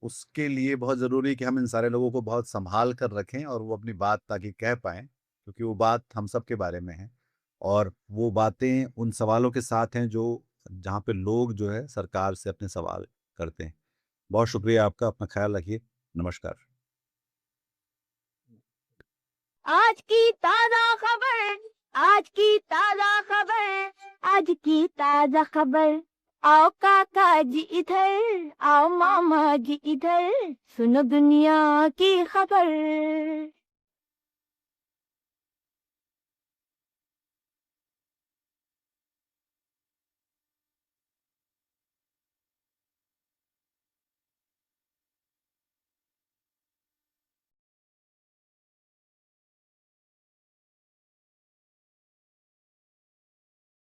उसके लिए बहुत ज़रूरी है कि हम इन सारे लोगों को बहुत सँभाल कर रखें और वो अपनी बात ताकि कह पाएँ, क्योंकि वो बात हम सब के बारे में है और वो बातें उन सवालों के साथ हैं जो जहाँ पे लोग जो है सरकार से अपने सवाल करते हैं। बहुत शुक्रिया आपका, अपना ख़्याल रखिए। नमस्कार। आज की ताजा खबर, आज की ताजा खबर, आज की ताजा खबर। आओ काका जी इधर, आओ मामा जी इधर, सुनो दुनिया की खबर।